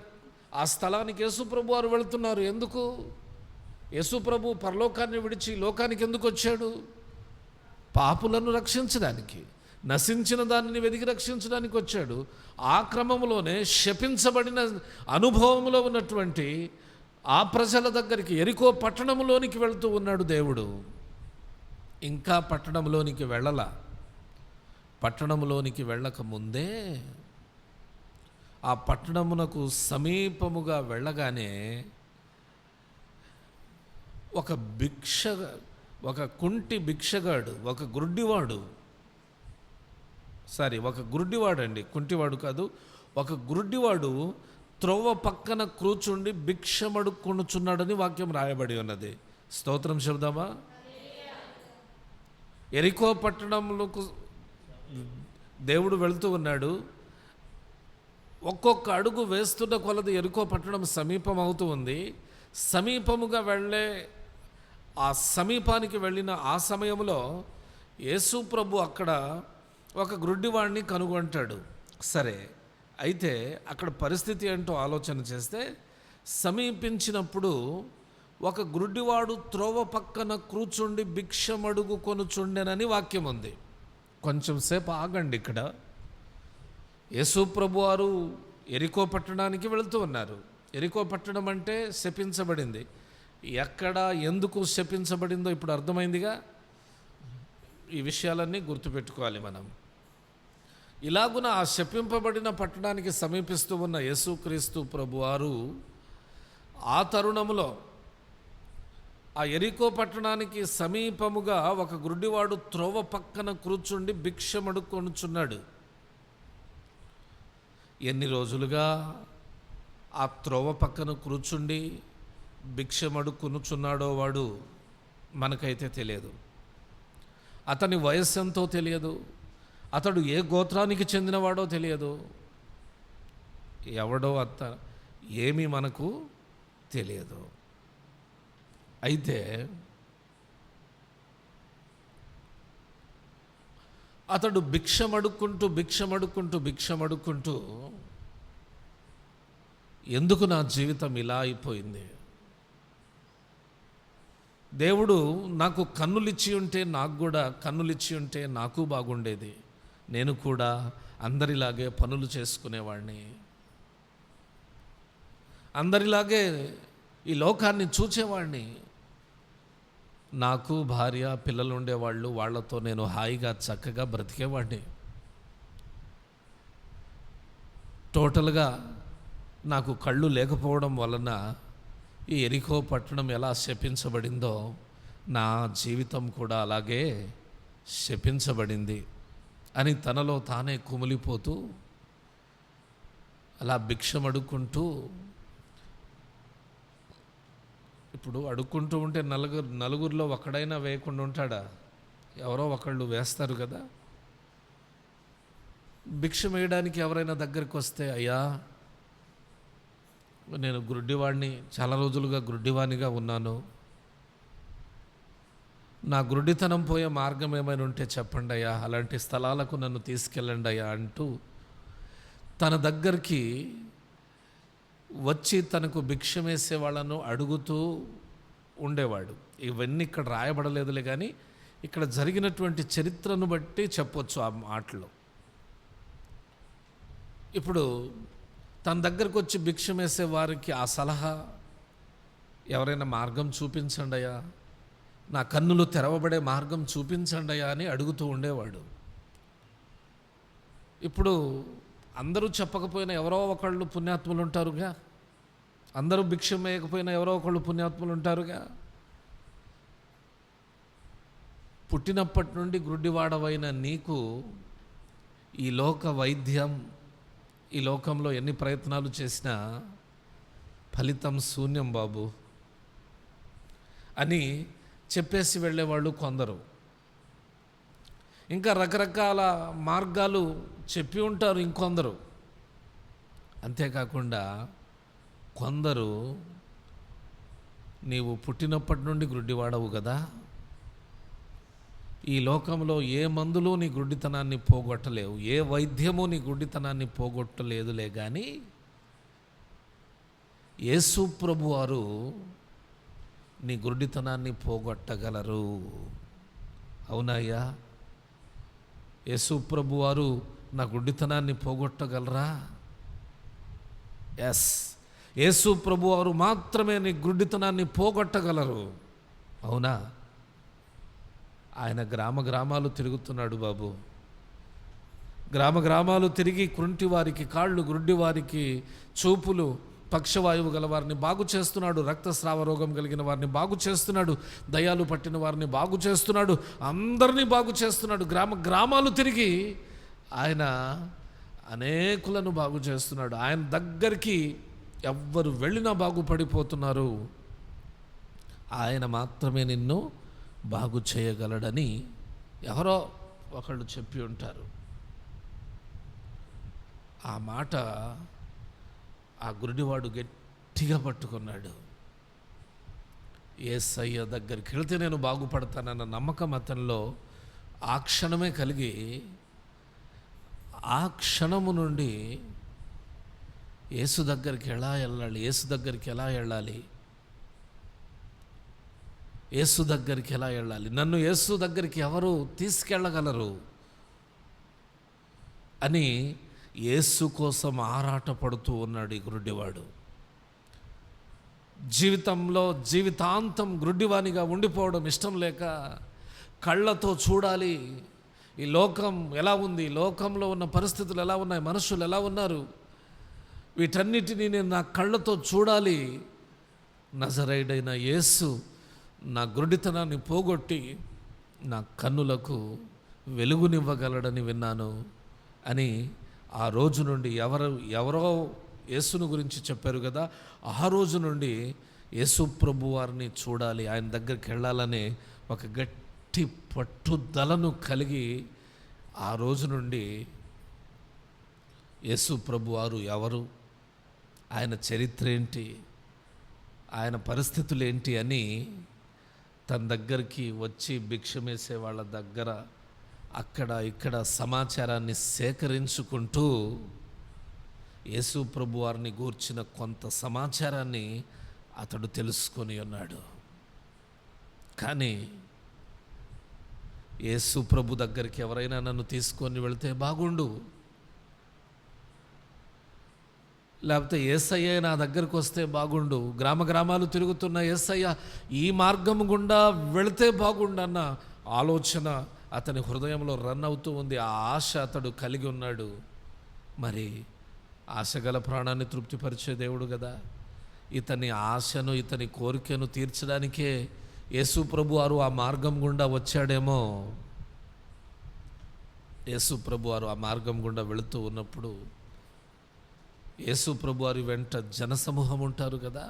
ఆ స్థలానికి యేసుప్రభు వారు వెళుతున్నారు. ఎందుకు? యేసుప్రభు పరలోకాన్ని విడిచి లోకానికి ఎందుకు వచ్చాడు? పాపులను రక్షించడానికి, నశించిన దానిని వెతికి రక్షించడానికి వచ్చాడు. ఆ క్రమంలోనే శపించబడిన అనుభవంలో ఉన్నటువంటి ఆ ప్రజల దగ్గరికి, ఎరికో పట్టణంలోనికి వెళుతూ ఉన్నాడు దేవుడు. ఇంకా పట్టణంలోనికి పట్టణంలోనికి వెళ్ళక ముందే ఆ పట్టణమునకు సమీపముగా వెళ్ళగానే ఒక కుంటి భిక్షగాడు, ఒక గుడ్డివాడు అండి, కుంటివాడు కాదు, ఒక గుడ్డివాడు త్రోవ పక్కన కూర్చుండి భిక్షమడుకొనుచున్నాడని వాక్యం రాయబడి ఉన్నది. స్తోత్రం చెబుదామా? ఎరికో పట్టణంలోకి దేవుడు వెళ్తూ ఉన్నాడు. ఒక్కొక్క అడుగు వేస్తున్న కొలది ఎరికో పట్టణం సమీపం అవుతూ ఉంది. సమీపముగా వెళ్ళే ఆ సమీపానికి వెళ్ళిన ఆ సమయంలో యేసు ప్రభు అక్కడ ఒక గుడ్డివాడిని కనుగొంటాడు. సరే, అయితే అక్కడ పరిస్థితి ఏంటో ఆలోచన చేస్తే, సమీపించినప్పుడు ఒక గుడ్డివాడు త్రోవ పక్కన కూర్చుండి భిక్షమడుగు కొనుచుండెనని వాక్యం ఉంది. కొంచెం సేపు ఆగండి. ఇక్కడ యేసు ప్రభు వారు ఎరికో పట్టణానికి వెళుతూ ఉన్నారు. ఎరికో పట్టణం అంటే శపించబడింది. ఎక్కడ, ఎందుకు శపించబడిందో ఇప్పుడు అర్థమైందిగా. ఈ విషయాలన్నీ గుర్తుపెట్టుకోవాలి మనం. ఇలాగున ఆ శపింపబడిన పట్టణానికి సమీపిస్తూ ఉన్న యేసుక్రీస్తు ప్రభువారు ఆ తరుణములో ఆ ఎరికో పట్టణానికి సమీపముగా ఒక గుడ్డివాడు త్రోవ పక్కన కూర్చుండి భిక్షమడుకొనుచున్నాడు. ఎన్ని రోజులుగా ఆ త్రోవ పక్కన కూర్చుండి భిక్షమడుకొనుచున్నాడో వాడు మనకైతే తెలియదు. అతని వయస్సు ఎంతో తెలియదు. అతడు ఏ గోత్రానికి చెందినవాడో తెలియదు. ఎవడో ఏమీ మనకు తెలియదు. అయితే అతడు భిక్షమడుక్కుంటూ ఎందుకు నా జీవితం ఇలా అయిపోయింది? దేవుడు నాకు కన్నులిచ్చి ఉంటే, నాకు బాగుండేది. నేను కూడా అందరిలాగే పనులు చేసుకునేవాడిని. అందరిలాగే ఈ లోకాన్ని చూచేవాడిని. నాకు భార్య పిల్లలు ఉండేవాళ్ళు, వాళ్ళతో నేను హాయిగా చక్కగా బ్రతికేవాడిని. టోటల్గా నాకు కళ్ళు లేకపోవడం వలన ఈ ఎరికో పట్టణం ఎలా శపించబడిందో నా జీవితం కూడా అలాగే శపించబడింది అని తనలో తానే కుమిలిపోతూ అలా భిక్షం అడుక్కుంటూ, ఇప్పుడు అడుక్కుంటూ ఉంటే నలుగురిలో ఒక్కడైనా వేయకుండా ఉంటాడా? ఎవరో ఒకళ్ళు వేస్తారు కదా. భిక్షం వేయడానికి ఎవరైనా దగ్గరికి వస్తే, అయ్యా నేను గుడ్డివాడిని, చాలా రోజులుగా గుడ్డివానిగా ఉన్నాను, నా గుడ్డితనం పోయే మార్గం ఏమైనా ఉంటే చెప్పండి అయ్యా, అలాంటి స్థలాలకు నన్ను తీసుకెళ్ళండి అయ్యా అంటూ తన దగ్గరికి వచ్చి తనకు భిక్షం వేసే వాళ్ళను అడుగుతూ ఉండేవాడు. ఇవన్నీ ఇక్కడ రాయబడలేదులే, కానీ ఇక్కడ జరిగినటువంటి చరిత్రను బట్టి చెప్పొచ్చు ఆ మాటలు. ఇప్పుడు తన దగ్గరకు వచ్చి భిక్షం వేసే వారికి ఆ సలహా, ఎవరైనా మార్గం చూపించండి అయ్యా, నా కన్నులు తెరవబడే మార్గం చూపించండి అయ్యా అని అడుగుతూ ఉండేవాడు. ఇప్పుడు అందరూ చెప్పకపోయినా ఎవరో ఒకళ్ళు పుణ్యాత్ములు ఉంటారుగా, అందరూ భిక్షం వేయకపోయినా ఎవరో ఒకళ్ళు పుణ్యాత్ములు ఉంటారుగా. పుట్టినప్పటి నుండి గుడ్డివాడవైన నీకు ఈ లోక వైద్యం, ఈ లోకంలో ఎన్ని ప్రయత్నాలు చేసినా ఫలితం శూన్యం బాబు అని చెప్పేసి వెళ్ళేవాళ్ళు కొందరు. ఇంకా రకరకాల మార్గాలు చెప్పి ఉంటారు ఇంకొందరు. అంతేకాకుండా కొందరు, నీవు పుట్టినప్పటి నుండి గుడ్డివాడవు కదా, ఈ లోకంలో ఏ మందులు నీ గుడ్డితనాన్ని పోగొట్టలేవు, ఏ వైద్యము నీ గుడ్డితనాన్ని పోగొట్టలేదులే, కానీ యేసు ప్రభు వారు నీ గుడ్డితనాన్ని పోగొట్టగలరు. అవునయ్యా, యేసు ప్రభు వారు నా గుడ్డితనాన్ని పోగొట్టగలరా? ఎస్, యేసు ప్రభు వారు మాత్రమే నీ గుడ్డితనాన్ని పోగొట్టగలరు. అవునా? ఆయన గ్రామాలు తిరుగుతున్నాడు బాబు. గ్రామాలు తిరిగి కుంటి వారికి కాళ్ళు, గుడ్డి వారికి చూపులు, పక్షవాయువు గల వారిని బాగు చేస్తున్నాడు, రక్తస్రావ రోగం కలిగిన వారిని బాగు చేస్తున్నాడు, దయ్యాలు పట్టిన వారిని బాగు చేస్తున్నాడు, అందరినీ బాగు చేస్తున్నాడు. గ్రామాలు తిరిగి ఆయన అనేకులను బాగు చేస్తున్నాడు. ఆయన దగ్గరికి ఎవ్వరు వెళ్ళినా బాగుపడిపోతున్నారు. ఆయన మాత్రమే నిన్ను బాగు చేయగలడని ఎవరో ఒకళ్ళు చెప్పి ఉంటారు. ఆ మాట ఆ గుడ్డివాడు గట్టిగా పట్టుకున్నాడు. యేసయ్య దగ్గరికి వెళితే నేను బాగుపడతానన్న నమ్మకం అతనిలో ఆ క్షణమే కలిగి, ఆ క్షణము నుండి యేసు దగ్గరికి ఎలా వెళ్ళాలి, యేసు దగ్గరికి ఎలా వెళ్ళాలి, యేసు దగ్గరికి ఎలా వెళ్ళాలి, నన్ను యేసు దగ్గరికి ఎవరు తీసుకెళ్ళగలరు అని యేసు కోసం ఆరాటపడుతూ ఉన్నాడు ఈ గుడ్డివాడు. జీవితంలో జీవితాంతం గుడ్డివానిగా ఉండిపోవడం ఇష్టం లేక, కళ్ళతో చూడాలి, ఈ లోకం ఎలా ఉంది, లోకంలో ఉన్న పరిస్థితులు ఎలా ఉన్నాయి, మనుషులు ఎలా ఉన్నారు, వీటన్నిటినీ నేను నా కళ్ళతో చూడాలి. నజరేయుడైన యేసు నా గుడ్డితనాన్ని పోగొట్టి నా కన్నులకు వెలుగునివ్వగలడని విన్నాను అని ఆ రోజు నుండి ఎవరో యేసును గురించి చెప్పారు కదా, ఆ రోజు నుండి యేసు ప్రభు వారిని చూడాలి, ఆయన దగ్గరికి వెళ్ళాలనే ఒక గట్టి పట్టుదలను కలిగి ఆ రోజు నుండి యేసు ప్రభు వారు ఎవరు, ఆయన చరిత్ర ఏంటి, ఆయన పరిస్థితులు ఏంటి అని తన దగ్గరికి వచ్చి భిక్షమేసే వాళ్ళ దగ్గర అక్కడ ఇక్కడ సమాచారాన్ని సేకరించుకుంటూ యేసు ప్రభు వారిని గూర్చిన కొంత సమాచారాన్ని అతడు తెలుసుకొని ఉన్నాడు. కానీ యేసు ప్రభు దగ్గరికి ఎవరైనా నన్ను తీసుకొని వెళితే బాగుండు, లేకపోతే యేసయ్య నా దగ్గరకు వస్తే బాగుండు, గ్రామ గ్రామాలు తిరుగుతున్న యేసయ్య ఈ మార్గం గుండా వెళితే బాగుండు అన్న ఆలోచన అతని హృదయంలో రన్ అవుతూ ఉంది. ఆ ఆశ అతడు కలిగి ఉన్నాడు. మరి ఆశగల ప్రాణాన్ని తృప్తిపరిచే దేవుడు కదా. ఇతని ఆశను, ఇతని కోరికను తీర్చడానికే యేసు ప్రభు వారు ఆ మార్గం గుండా వచ్చాడేమో. యేసు ప్రభు వారు ఆ మార్గం గుండా వెళుతూ ఉన్నప్పుడు యేసు ప్రభు వారి వెంట జనసమూహం ఉంటారు కదా.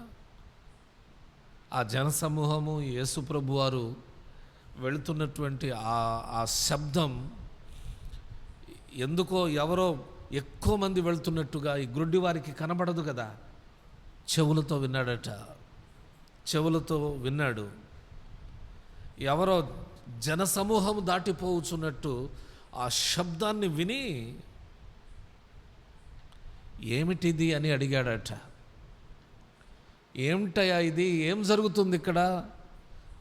ఆ జనసమూహము యేసు ప్రభు వారు వెళుతున్నటువంటి ఆ శబ్దం ఎందుకో ఎవరో ఎక్కువ మంది వెళ్తున్నట్టుగా ఈ గుడ్డి వారికి కనబడదు కదా. చెవులతో విన్నాడట, చెవులతో విన్నాడు. ఎవరో జనసమూహం దాటిపోవచ్చున్నట్టు ఆ శబ్దాన్ని విని ఏమిటిది అని అడిగాడట. ఏమిటయా ఇది, ఏం జరుగుతుంది ఇక్కడ?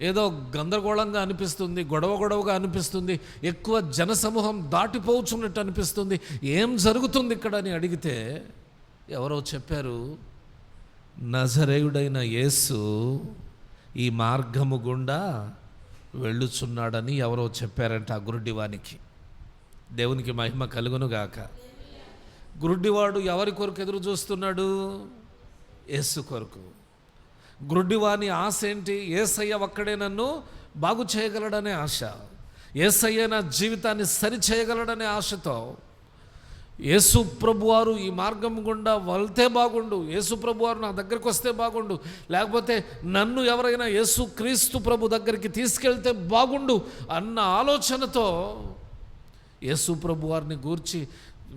ఏదో గందరగోళంగా అనిపిస్తుంది, గొడవగా అనిపిస్తుంది, ఎక్కువ జనసమూహం దాటిపోవచ్చున్నట్టు అనిపిస్తుంది, ఏం జరుగుతుంది ఇక్కడ అని అడిగితే ఎవరో చెప్పారు, నజరేయుడైన యేసు ఈ మార్గము గుండా వెళ్ళుచున్నాడని ఎవరో చెప్పారంట ఆ గురుడివానికి. దేవునికి మహిమ కలుగునుగాక. గురుడివాడు ఎవరి కొరకు ఎదురు చూస్తున్నాడు? యేసు కొరకు. గురుడివాని ఆశ ఏంటి? యేసయ్య ఒక్కడే నన్ను బాగు చేయగలడనే ఆశ, యేసయ్య నా జీవితాన్ని సరి చేయగలడనే ఆశతో యేసు ప్రభువారు ఈ మార్గం గుండా వెళ్తే బాగుండు, యేసు ప్రభువారు నా దగ్గరికి వస్తే బాగుండు, లేకపోతే నన్ను ఎవరైనా యేసు క్రీస్తు ప్రభు దగ్గరికి తీసుకెళ్తే బాగుండు అన్న ఆలోచనతో యేసు ప్రభువారిని గూర్చి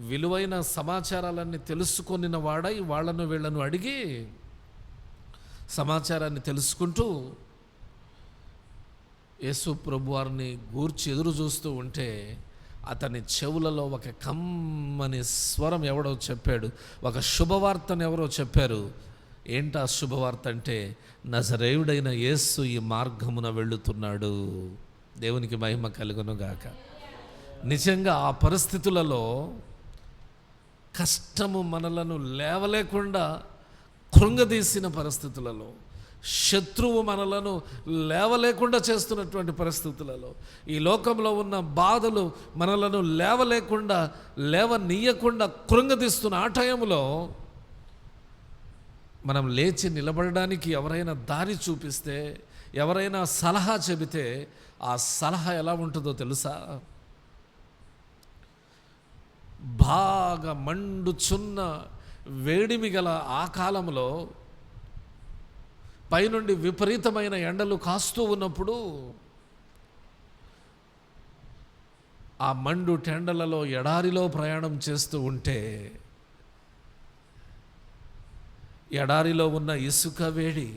విలువైన సమాచారాలన్నీ తెలుసుకొనిన వాడై వాళ్ళను వీళ్ళను అడిగి సమాచారాన్ని తెలుసుకుంటూ యేసు ప్రభువారిని గూర్చి ఎదురు చూస్తూ ఉంటే అతని చెవులలో ఒక కమ్మని స్వరం ఎవడో చెప్పాడు, ఒక శుభవార్తను ఎవరో చెప్పారు. ఏంటా శుభవార్త అంటే, నజరేయుడైన యేసు ఈ మార్గమున వెళ్ళుతున్నాడు. దేవునికి మహిమ కలుగునుగాక. నిజంగా ఆ పరిస్థితులలో కష్టము మనలను లేవలేకుండా కృంగదీసిన పరిస్థితులలో, శత్రువు మనలను లేవలేకుండా చేస్తున్నటువంటి పరిస్థితులలో, ఈ లోకంలో ఉన్న బాధలు మనలను లేవనీయకుండా కృంగదీస్తున్న ఆ టైంలో మనం లేచి నిలబడడానికి ఎవరైనా దారి చూపిస్తే, ఎవరైనా సలహా చెబితే ఆ సలహా ఎలా ఉంటుందో తెలుసా? బాగా మండుచున్న వేడిమి గల ఆ కాలంలో పైనుండి విపరీతమైన ఎండలు కాస్తూ ఉన్నప్పుడు ఆ మండు టెండలలో ఎడారిలో ప్రయాణం చేస్తూ ఉంటే ఎడారిలో ఉన్న ఇసుక వేడి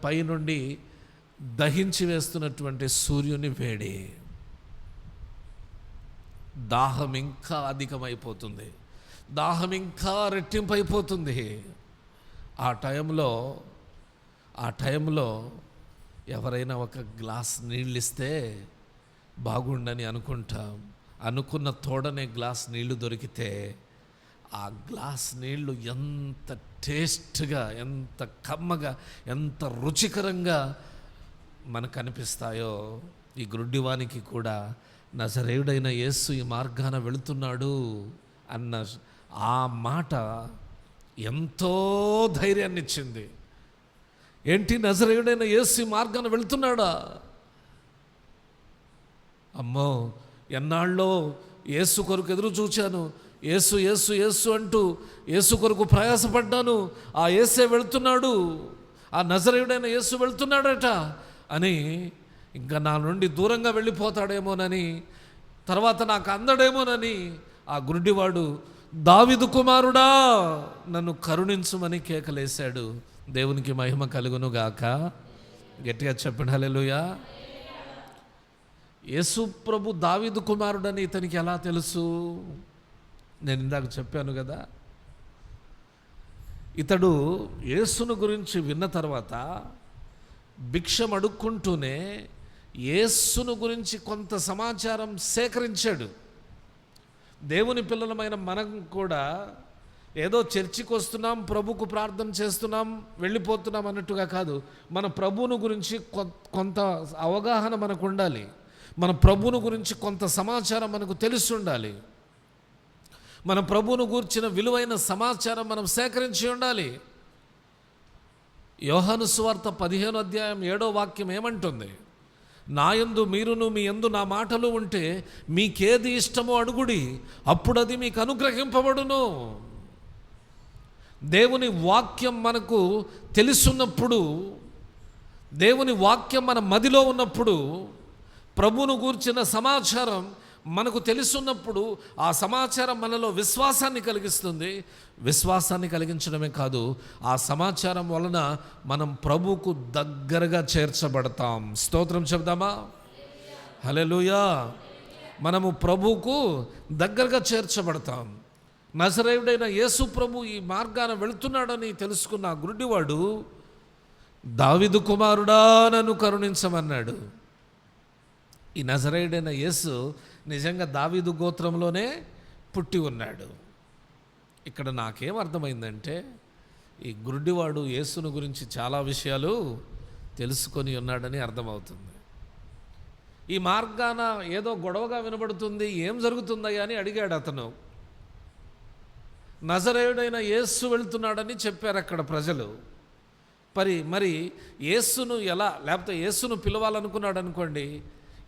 పైనుండి దహించి వేస్తున్నటువంటి సూర్యుని వేడి, దాహం ఇంకా అధికమైపోతుంది, దాహం ఇంకా రెట్టింపైపోతుంది. ఆ టైంలో ఎవరైనా ఒక గ్లాస్ నీళ్ళు ఇస్తే బాగుండని అనుకుంటాం. అనుకున్న తోడనే గ్లాస్ నీళ్లు దొరికితే ఆ గ్లాస్ నీళ్లు ఎంత టేస్ట్గా, ఎంత కమ్మగా, ఎంత రుచికరంగా మనకు అనిపిస్తాయో, ఈ గుడ్డివానికి కూడా నజరేయుడైన యేసు ఈ మార్గాన వెళుతున్నాడు అన్న ఆ మాట ఎంతో ధైర్యాన్ని ఇచ్చింది. ఏంటి, నజరేయుడైన యేసు ఈ మార్గాన వెళుతున్నాడా? అమ్మో, ఎన్నాళ్ళో యేసు కొరకు ఎదురు చూచాను, యేసు యేసు యేసు అంటూ యేసు కొరకు ప్రయాసపడ్డాను, ఆ యేసే వెళుతున్నాడు, ఆ నజరేయుడైన యేసు వెళుతున్నాడట అని ఇంకా నా నుండి దూరంగా వెళ్ళిపోతాడేమోనని, తర్వాత నాకు అందడేమోనని ఆ గురుడివాడు, దావీదు కుమారుడా నన్ను కరుణించుమని కేకలేశాడు. దేవునికి మహిమ కలుగునుగాక. గట్టిగా చెప్పండి హల్లెలూయా. యేసు ప్రభు దావీదు కుమారుడని ఇతనికి ఎలా తెలుసు? నేను ఇందాక చెప్పాను కదా, ఇతడు యేసును గురించి విన్న తర్వాత భిక్షం అడుక్కుంటూనే యేసును గురించి కొంత సమాచారం సేకరించాడు. దేవుని పిల్లలమైన మనం కూడా ఏదో చర్చికి వస్తున్నాం, ప్రభుకు ప్రార్థన చేస్తున్నాం, వెళ్ళిపోతున్నాం అన్నట్టుగా కాదు. మన ప్రభువును గురించి కొంత అవగాహన మనకు ఉండాలి. మన ప్రభువును గురించి కొంత సమాచారం మనకు తెలిసి ఉండాలి. మన ప్రభువును గూర్చిన విలువైన సమాచారం మనం సేకరించి ఉండాలి. యోహాను సువార్త 15వ అధ్యాయం 7వ వాక్యం ఏమంటుంది? నా యందు మీరును మీ యందు నా మాటలు ఉంటే మీకేది ఇష్టమో అడుగుడి, అప్పుడది మీకు అనుగ్రహింపబడును. దేవుని వాక్యం మనకు తెలుసున్నప్పుడు, దేవుని వాక్యం మన మదిలో ఉన్నప్పుడు, ప్రభువును గూర్చిన సమాచారం మనకు తెలుసున్నప్పుడు ఆ సమాచారం మనలో విశ్వాసాన్ని కలిగిస్తుంది. విశ్వాసాన్ని కలిగించడమే కాదు, ఆ సమాచారం వలన మనం ప్రభువుకు దగ్గరగా చేర్చబడతాం. స్తోత్రం చెప్దామా? హల్లెలూయా. మనము ప్రభువుకు దగ్గరగా చేర్చబడతాం. నజరేయుడైన యేసు ప్రభు ఈ మార్గాన వెళుతున్నాడని తెలుసుకున్న ఆ గుడ్డివాడు, దావీదు కుమారుడా నన్ను కరుణించమన్నాడు. ఈ నజరేయుడైన యేసు నిజంగా దావీదు గోత్రంలోనే పుట్టి ఉన్నాడు. ఇక్కడ నాకేం అర్థమైందంటే, ఈ గుడ్డివాడు యేసును గురించి చాలా విషయాలు తెలుసుకొని ఉన్నాడని అర్థమవుతుంది. ఈ మార్గాన ఏదో గొడవగా వినబడుతుంది, ఏం జరుగుతుందయ్యా అని అడిగాడు అతను. నజరేయుడైన యేసు వెళుతున్నాడని చెప్పారు అక్కడ ప్రజలు. మరి యేసును ఎలా, లేకపోతే యేసును పిలవాలనుకున్నాడు అనుకోండి,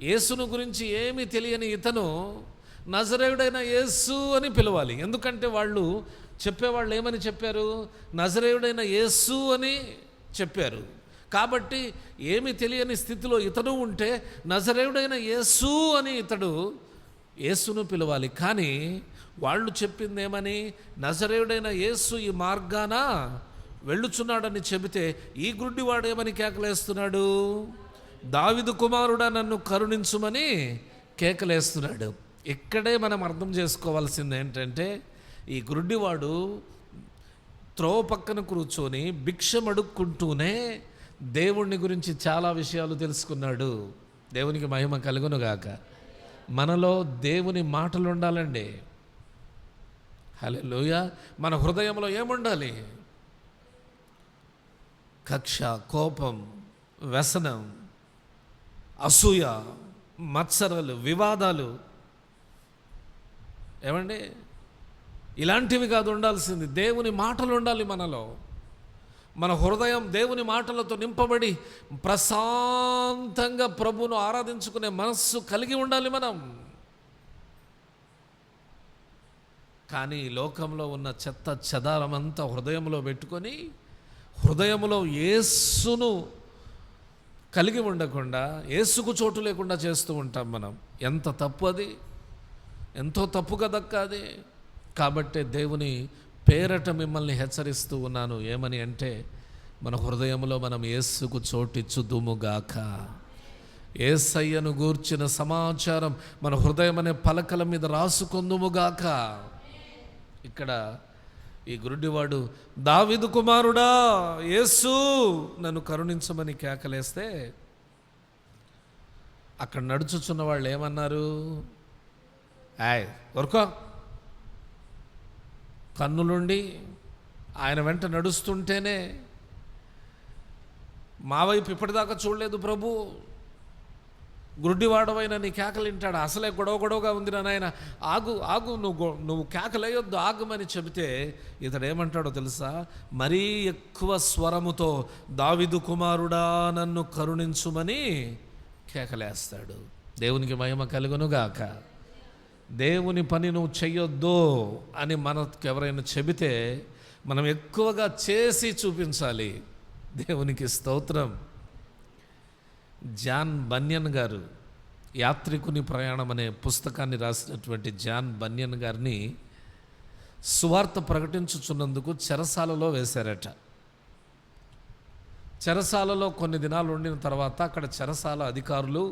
యేసును గురించి ఏమీ తెలియని ఇతను నజరేయుడైన యేసు అని పిలవాలి. ఎందుకంటే వాళ్ళు చెప్పేవాళ్ళు ఏమని చెప్పారు? నజరేయుడైన యేసు అని చెప్పారు. కాబట్టి ఏమీ తెలియని స్థితిలో ఇతను ఉంటే నజరేయుడైన యేసు అని ఇతడు యేసును పిలవాలి. కానీ వాళ్ళు చెప్పింది ఏమని? నజరేయుడైన యేసు ఈ మార్గాన వెళ్ళుచున్నాడని చెబితే ఈ గుడ్డివాడు ఏమని కేకలేస్తున్నాడు? దావీదు కుమారుడా నన్ను కరుణించుమని కేకలేస్తున్నాడు. ఇక్కడే మనం అర్థం చేసుకోవాల్సింది ఏంటంటే, ఈ గుడ్డివాడు త్రోవ పక్కన కూర్చొని భిక్షం అడుక్కుంటూనే దేవుణ్ణి గురించి చాలా విషయాలు తెలుసుకున్నాడు. దేవునికి మహిమ కలుగునుగాక. మనలో దేవుని మాటలు ఉండాలండి. హల్లెలూయా. మన హృదయంలో ఏముండాలి? కక్ష, కోపం, వ్యసనం, అసూయ, మత్సరాలు, వివాదాలు, ఏమండి ఇలాంటివి కాదు ఉండాల్సింది. దేవుని మాటలు ఉండాలి మనలో. మన హృదయం దేవుని మాటలతో నింపబడి ప్రశాంతంగా ప్రభువును ఆరాధించుకునే మనస్సు కలిగి ఉండాలి మనం. కానీ లోకంలో ఉన్న చెత్త చెదారమంతా హృదయంలో పెట్టుకొని, హృదయంలో యేసును కలిగి ఉండకుండా, యేసుకు చోటు లేకుండా చేస్తూ ఉంటాం మనం. ఎంత తప్పు అది! ఎంతో తప్పు కదక్క అది. కాబట్టే దేవుని పేరట మిమ్మల్ని హెచ్చరిస్తూ ఉన్నాను. ఏమని అంటే, మన హృదయంలో మనం యేసుకు చోటిచ్చుదుముగాక. యేసయ్యను గూర్చిన సమాచారం మన హృదయం అనే పలకల మీద రాసుకొందుముగాక. ఇక్కడ ఈ గుడ్డివాడు దావీదు కుమారుడా యేసు నన్ను కరుణించమని కేకలేస్తే, అక్కడ నడుచుచున్న వాళ్ళు ఏమన్నారు? ఊరుకో, కన్నులుండి ఆయన వెంట నడుస్తుంటేనే మా వైపు ఇప్పటిదాకా చూడలేదు ప్రభు, గుడ్డివాడవైన నీ కేకలు వింటాడు, అసలే గొడవగా ఉంది నాయన, ఆగు నువ్వు కేకలేయొద్దు, ఆగుమని చెబితే ఇతడు ఏమంటాడో తెలుసా? మరీ ఎక్కువ స్వరముతో దావీదు కుమారుడా నన్ను కరుణించుమని కేకలేస్తాడు. దేవునికి మహిమ కలుగునుగాక. దేవుని పని నువ్వు చెయ్యొద్దు అని మనకు ఎవరైనా చెబితే మనం ఎక్కువగా చేసి చూపించాలి. దేవునికి స్తోత్రం. జాన్ బన్యన్ గారు యాత్రికుని ప్రయాణం అనే పుస్తకాన్ని రాసినటువంటి జాన్ బన్యన్ గారిని సువార్త ప్రకటించుచున్నందుకు చెరసాలలో వేశారట. చెరసాలలో కొన్ని దినాలు ఉండిన తర్వాత అక్కడ చెరసాల అధికారులు,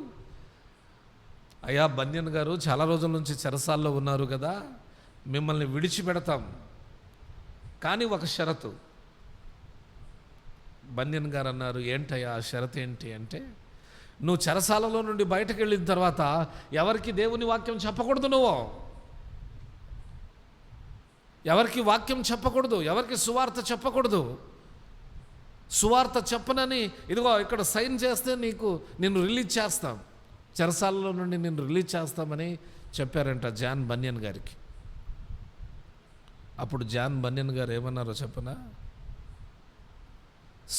అయ్యా బన్యన్ గారు చాలా రోజుల నుంచి చెరసాల్లో ఉన్నారు కదా, మిమ్మల్ని విడిచిపెడతాం, కానీ ఒక షరతు. బన్యన్ గారు అన్నారు, ఏంటయ్యా ఆ షరతు ఏంటి అంటే, నువ్వు చెరసాలలో నుండి బయటకు వెళ్ళిన తర్వాత ఎవరికి దేవుని వాక్యం చెప్పకూడదు. ఎవరికి వాక్యం చెప్పకూడదు, ఎవరికి సువార్త చెప్పకూడదు. సువార్త చెప్పనని ఇదిగో ఇక్కడ సైన్ చేస్తే నిన్ను రిలీజ్ చేస్తాం, చెరసాలలో నుండి నిన్ను రిలీజ్ చేస్తామని చెప్పారంట జాన్ బన్యన్ గారికి. అప్పుడు జాన్ బన్యన్ గారు ఏమన్నారో చెప్పనా?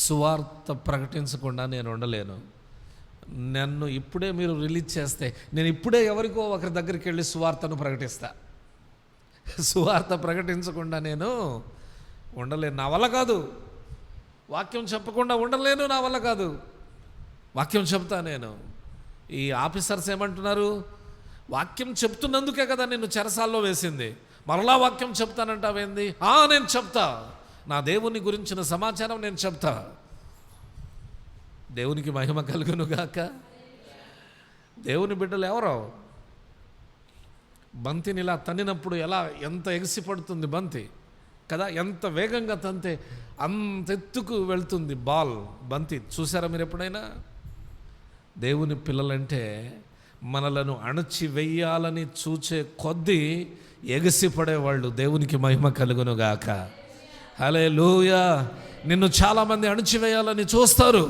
సువార్త ప్రకటించకుండా నేను ఉండలేను. నన్ను ఇప్పుడే మీరు రిలీజ్ చేస్తే నేను ఇప్పుడే ఎవరికో ఒకరి దగ్గరికి వెళ్ళి సువార్తను ప్రకటిస్తా. సువార్త ప్రకటించకుండా నేను ఉండలేను, నా వల్ల కాదు. వాక్యం చెప్పకుండా ఉండలేను, నా వల్ల కాదు. వాక్యం చెప్తా నేను. ఈ ఆఫీసర్స్ ఏమంటున్నారు? వాక్యం చెప్తున్నందుకే కదా నిన్ను చెరసాల్లో వేసింది, మరలా వాక్యం చెప్తానంటావేంది? నేను చెప్తా, నా దేవుని గురించిన సమాచారం నేను చెప్తా. దేవునికి మహిమ కలుగును గాక. దేవుని బిడ్డలు ఎవరో బంతిని ఇలా తన్నినప్పుడు ఎంత ఎగిసిపడుతుంది బంతి కదా, ఎంత వేగంగా తంతే అంత ఎత్తుకు వెళ్తుంది బంతి. చూసారా మీరు ఎప్పుడైనా? దేవుని పిల్లలంటే మనలను అణచివేయాలని చూచే కొద్దీ ఎగిసిపడేవాళ్ళు. దేవునికి మహిమ కలుగును గాక. హల్లెలూయా. నిన్ను చాలామంది అణచివేయాలని చూస్తారు.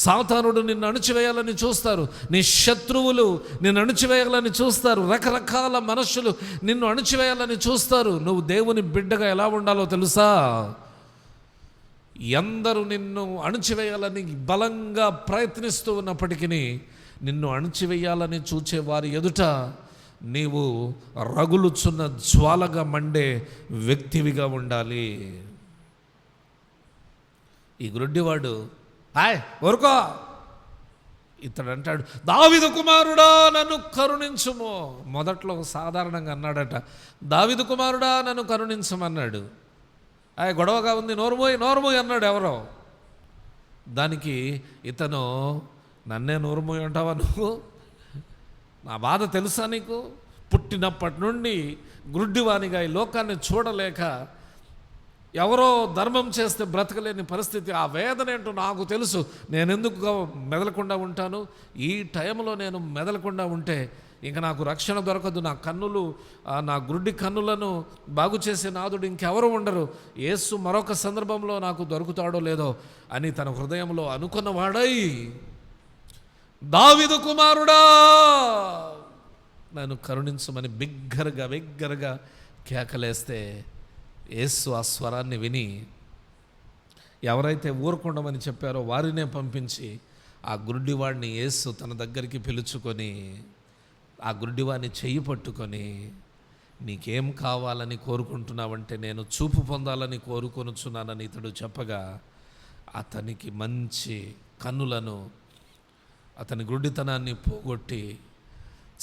సాతానుడు నిన్ను అణచివేయాలని చూస్తారు, నీ శత్రువులు నిన్ను అణచివేయాలని చూస్తారు, రకరకాల మనుషులు నిన్ను అణచివేయాలని చూస్తారు. నువ్వు దేవుని బిడ్డగా ఎలా ఉండాలో తెలుసా? ఎందరూ నిన్ను అణచివేయాలని బలంగా ప్రయత్నిస్తూ ఉన్నప్పటికీ నిన్ను అణచివేయాలని చూచే వారి ఎదుట నీవు రగులుచున్న జ్వాలగా మండే వ్యక్తివిగా ఉండాలి. ఈ గుడ్డివాడు ఊరుకో, ఇతడు అంటాడు, దావీదు కుమారుడా నన్ను కరుణించుము. మొదట్లో సాధారణంగా అన్నాడట, దావీదు కుమారుడా నన్ను కరుణించమన్నాడు. గొడవగా ఉంది, నోరుమోయ్ అన్నాడు ఎవరో. దానికి ఇతను, నన్నే నోరుమోయ్ అంటావా నువ్వు? నా బాధ తెలుసా నీకు? పుట్టినప్పటి నుండి గుడ్డివానిగా ఈ లోకాన్ని చూడలేక ఎవరో ధర్మం చేస్తే బ్రతకలేని పరిస్థితి, ఆ వేదన ఏంటో నాకు తెలుసు. నేను ఎందుకు మెదలకుండా ఉంటాను? ఈ టైంలో నేను మెదలకుండా ఉంటే ఇంకా నాకు రక్షణ దొరకదు. నా గుడ్డి కన్నులను బాగు చేసే నాదుడు ఇంకెవరు ఉండరు. యేసు మరొక సందర్భంలో నాకు దొరుకుతాడో లేదో అని తన హృదయంలో అనుకున్నవాడై, దావీదు కుమారుడా నన్ను కరుణించమని బిగ్గరగా కేకలేస్తే యేసు ఆ స్వరాన్ని విని ఎవరైతే ఊరుకుండమని చెప్పారో వారినే పంపించి ఆ గుడ్డివాడిని యేసు తన దగ్గరికి పిలుచుకొని ఆ గుడ్డివాడిని చెయ్యి పట్టుకొని, నీకేం కావాలని కోరుకుంటున్నావంటే నేను చూపు పొందాలని కోరుకొనుచున్నానని ఇతడు చెప్పగా, అతనికి మంచి కన్నులను, అతని గుడ్డితనాన్ని పోగొట్టి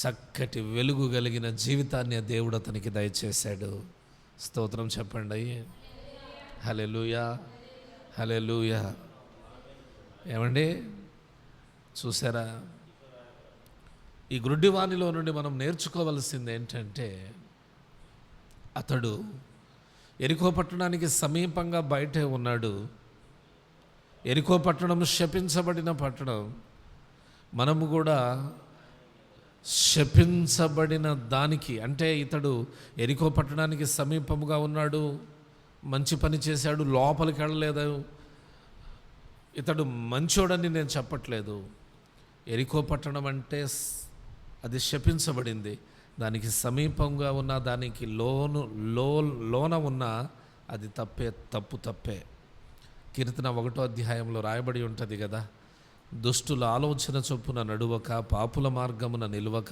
చక్కటి వెలుగు కలిగిన జీవితాన్ని దేవుడు అతనికి దయచేశాడు. స్తోత్రం చెప్పండి. హల్లెలూయా, హల్లెలూయా. ఏమండి చూసారా? ఈ గుడ్డివానిలో నుండి మనం నేర్చుకోవలసింది ఏంటంటే, అతడు యెరికో పట్టణానికి సమీపంగా బయటే ఉన్నాడు. యెరికో పట్టణం శపించబడిన పట్టణం. మనము కూడా శపించబడిన దానికి, అంటే ఇతడు యెరికో పట్టణానికి సమీపముగా ఉన్నాడు, మంచి పని చేశాడు, లోపలికి వెళ్ళలేదు. ఇతడు మంచోడని నేను చెప్పట్లేదు. యెరికో పట్టణం అంటే అది శపించబడింది. దానికి సమీపంగా ఉన్న, దానికి లోన ఉన్న అది తప్పే. కీర్తన 1వ అధ్యాయంలో రాయబడి ఉంటుంది కదా, దుష్టుల ఆలోచన చొప్పున నడువక, పాపుల మార్గమున నిలువక,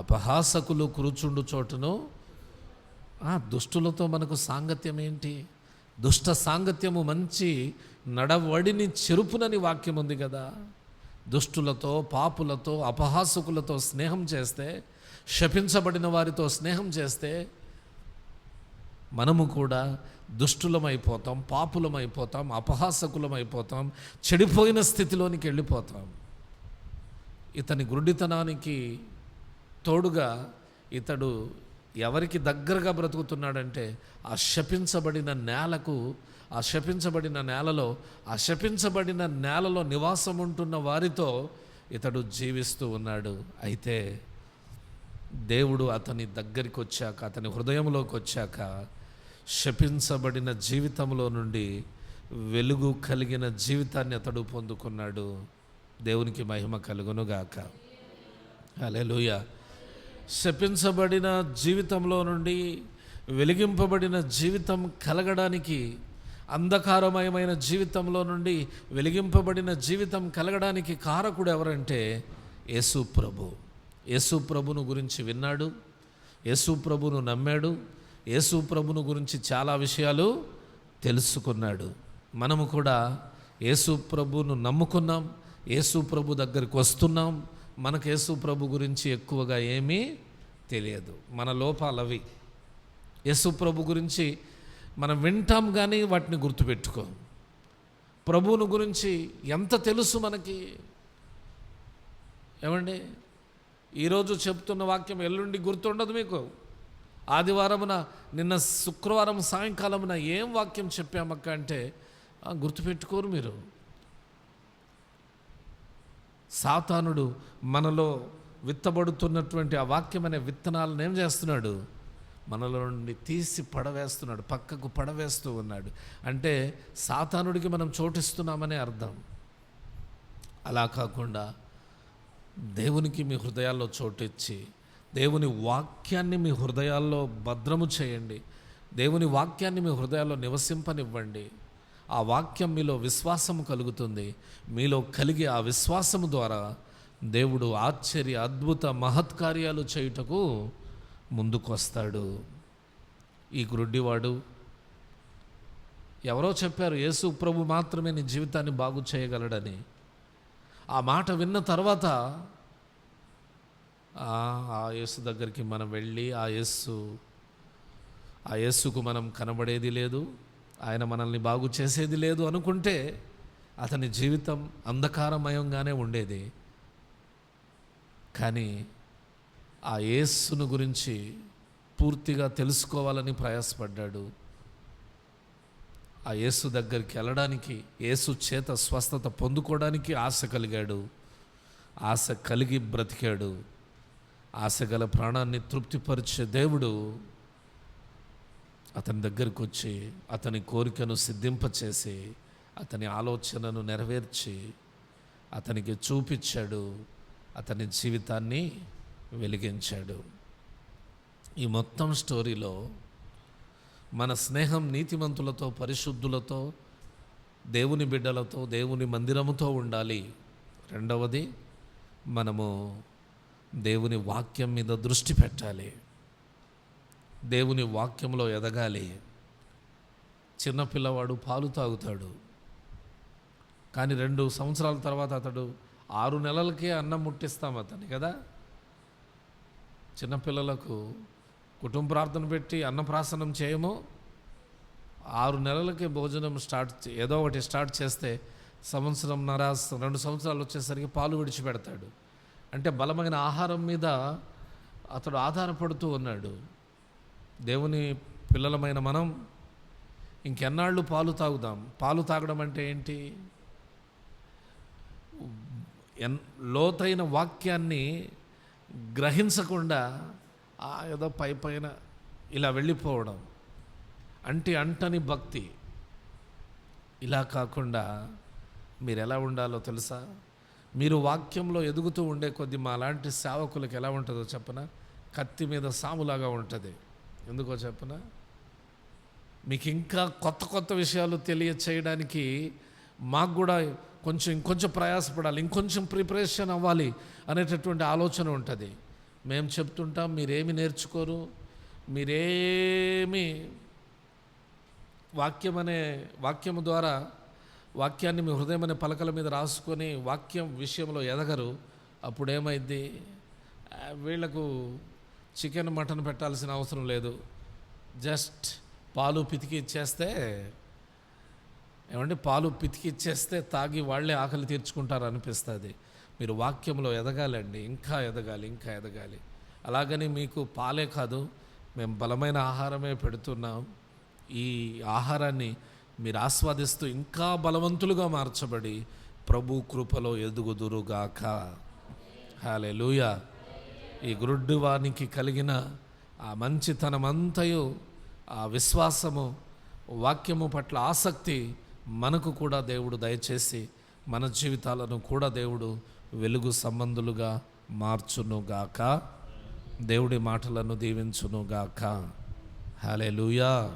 అపహాసకులు కూర్చుండు చోటును. దుష్టులతో మనకు సాంగత్యం ఏంటి? దుష్ట సాంగత్యము మంచి నడవడిని చెరుపునని వాక్యం ఉంది కదా. దుష్టులతో, పాపులతో, అపహాసకులతో స్నేహం చేస్తే, శపించబడిన వారితో స్నేహం చేస్తే మనము కూడా దుష్టులమైపోతాం, పాపులమైపోతాం, అపహాసకులమైపోతాం, చెడిపోయిన స్థితిలోనికి వెళ్ళిపోతాం. ఇతని గుడ్డితనానికి తోడుగా ఇతడు ఎవరికి దగ్గరగా బ్రతుకుతున్నాడంటే ఆ శపించబడిన నేలలో నివాసం ఉంటున్న వారితో ఇతడు జీవిస్తూ ఉన్నాడు. అయితే దేవుడు అతని దగ్గరికి వచ్చాక, అతని హృదయంలోకి వచ్చాక, శపించబడిన జీవితంలో నుండి వెలుగు కలిగిన జీవితాన్ని అతడు పొందుకున్నాడు. దేవునికి మహిమ కలుగునుగాక. హల్లెలూయా. శపించబడిన జీవితంలో నుండి వెలిగింపబడిన జీవితం కలగడానికి, అంధకారమయమైన జీవితంలో నుండి వెలిగింపబడిన జీవితం కలగడానికి కారకుడు ఎవరంటే యేసు ప్రభు. యేసు ప్రభును గురించి విన్నాడు, యేసు ప్రభును నమ్మాడు, యేసు ప్రభును గురించి చాలా విషయాలు తెలుసుకున్నాడు. మనము కూడా యేసు ప్రభును నమ్ముకున్నాం, యేసు ప్రభు దగ్గరికి వస్తున్నాం. మనకు యేసు ప్రభు గురించి ఎక్కువగా ఏమీ తెలియదు, మన లోపాలు అవి. యేసు ప్రభు గురించి మనం వింటాం కానీ వాటిని గుర్తుపెట్టుకోం. ప్రభువును గురించి ఎంత తెలుసు మనకి? ఏమండి, ఈరోజు చెప్తున్న వాక్యం ఎల్లుండి గుర్తుండదు మీకు. ఆదివారమున, నిన్న శుక్రవారం సాయంకాలమున ఏం వాక్యం చెప్పామక్క అంటే గుర్తుపెట్టుకోరు మీరు. సాతానుడు మనలో విత్తబడుతున్నటువంటి ఆ వాక్యం అనే విత్తనాలను ఏం చేస్తున్నాడు? మనలో నుండి తీసి పడవేస్తున్నాడు, పక్కకు పడవేస్తూ ఉన్నాడు. అంటే సాతానుడికి మనం చోటిస్తున్నామనే అర్థం. అలా కాకుండా దేవునికి మీ హృదయాల్లో చోటిచ్చి దేవుని వాక్యాన్ని మీ హృదయాల్లో భద్రము చేయండి. దేవుని వాక్యాన్ని మీ హృదయాల్లో నివసింపనివ్వండి. ఆ వాక్యం మీలో విశ్వాసము కలుగుతుంది. మీలో కలిగి ఆ విశ్వాసము ద్వారా దేవుడు ఆశ్చర్య అద్భుత మహత్కార్యాలు చేయుటకు ముందుకొస్తాడు. ఈ గుడ్డివాడు, ఎవరో చెప్పారు యేసు ప్రభు మాత్రమే నీ జీవితాన్ని బాగు చేయగలడని. ఆ మాట విన్న తర్వాత ఆ యేసు దగ్గరికి మనం వెళ్ళి ఆ యేసుకు మనం కనబడేది లేదు, ఆయన మనల్ని బాగు చేసేది లేదు అనుకుంటే అతని జీవితం అంధకారమయంగానే ఉండేది. కానీ ఆ యేసును గురించి పూర్తిగా తెలుసుకోవాలని ప్రయాసపడ్డాడు. ఆ యేసు దగ్గరికి వెళ్ళడానికి, యేసు చేత స్వస్థత పొందుకోవడానికి ఆశ కలిగాడు. ఆశ కలిగి బ్రతికాడు. ఆశ గల ప్రాణాన్ని తృప్తిపరిచే దేవుడు అతని దగ్గరికి వచ్చి అతని కోరికను సిద్ధింపచేసి అతని ఆలోచనను నెరవేర్చి అతనికి చూపించాడు, అతని జీవితాన్ని వెలిగించాడు. ఈ మొత్తం స్టోరీలో మన స్నేహం నీతిమంతులతో, పరిశుద్ధులతో, దేవుని బిడ్డలతో, దేవుని మందిరముతో ఉండాలి. రెండవది, మనము దేవుని వాక్యం మీద దృష్టి పెట్టాలి, దేవుని వాక్యంలో ఎదగాలి. చిన్నపిల్లవాడు పాలు తాగుతాడు, కానీ 2 సంవత్సరాల తర్వాత అతడు 6 నెలలకే అన్నం ముట్టిస్తాం అతన్ని కదా. చిన్నపిల్లలకు కుటుంబ ప్రార్థన పెట్టి అన్నప్రాసనం చేయము, 6 నెలలకే భోజనం ఏదో ఒకటి స్టార్ట్ చేస్తే 1 సంవత్సరంన్నర 2 సంవత్సరాలు వచ్చేసరికి పాలు విడిచిపెడతాడు. అంటే బలమైన ఆహారం మీద అతడు ఆధారపడుతూ ఉన్నాడు. దేవుని పిల్లలమైన మనం ఇంకెన్నాళ్ళు పాలు తాగుదాం? పాలు తాగడం అంటే ఏంటి? లోతైన వాక్యాన్ని గ్రహించకుండా ఏదో పైన ఇలా వెళ్ళిపోవడం, అంటని భక్తి. ఇలా కాకుండా మీరు ఎలా ఉండాలో తెలుసా? మీరు వాక్యంలో ఎదుగుతూ ఉండే కొద్ది మా లాంటి సేవకులకు ఎలా ఉంటుందో చెప్పనా? కత్తి మీద సాములాగా ఉంటుంది. ఎందుకో చెప్పనా? మీకు ఇంకా కొత్త విషయాలు తెలియచేయడానికి మాకు కూడా ఇంకొంచెం ప్రయాసపడాలి, ఇంకొంచెం ప్రిపరేషన్ అవ్వాలి అనేటటువంటి ఆలోచన ఉంటుంది. మేము చెప్తుంటాం, మీరేమి నేర్చుకోరు, మీరేమి వాక్యము ద్వారా వాక్యాన్ని మీ హృదయం అనే పలకల మీద రాసుకొని వాక్యం విషయంలో ఎదగరు. అప్పుడేమైంది? వీళ్లకు చికెన్ మటన్ పెట్టాల్సిన అవసరం లేదు, జస్ట్ పాలు పితికి ఇచ్చేస్తే, పాలు పితికి ఇచ్చేస్తే తాగి వాళ్ళే ఆకలి తీర్చుకుంటారు అనిపిస్తుంది. మీరు వాక్యంలో ఎదగాలండి, ఇంకా ఎదగాలి. అలాగని మీకు పాలే కాదు, మేము బలమైన ఆహారమే పెడుతున్నాం. ఈ ఆహారాన్ని మీరు ఆస్వాదిస్తూ ఇంకా బలవంతులుగా మార్చబడి ప్రభు కృపలో ఎదుగుదురుగాక. హల్లెలూయా. ఈ గుడ్డివానికి కలిగిన ఆ మంచితనమంతయు, ఆ విశ్వాసము, వాక్యము పట్ల ఆసక్తి మనకు కూడా దేవుడు దయచేసి మన జీవితాలను కూడా దేవుడు వెలుగు సంబంధులుగా మార్చునుగాక. దేవుడి మాటలను దీవించునుగాక. హల్లెలూయా.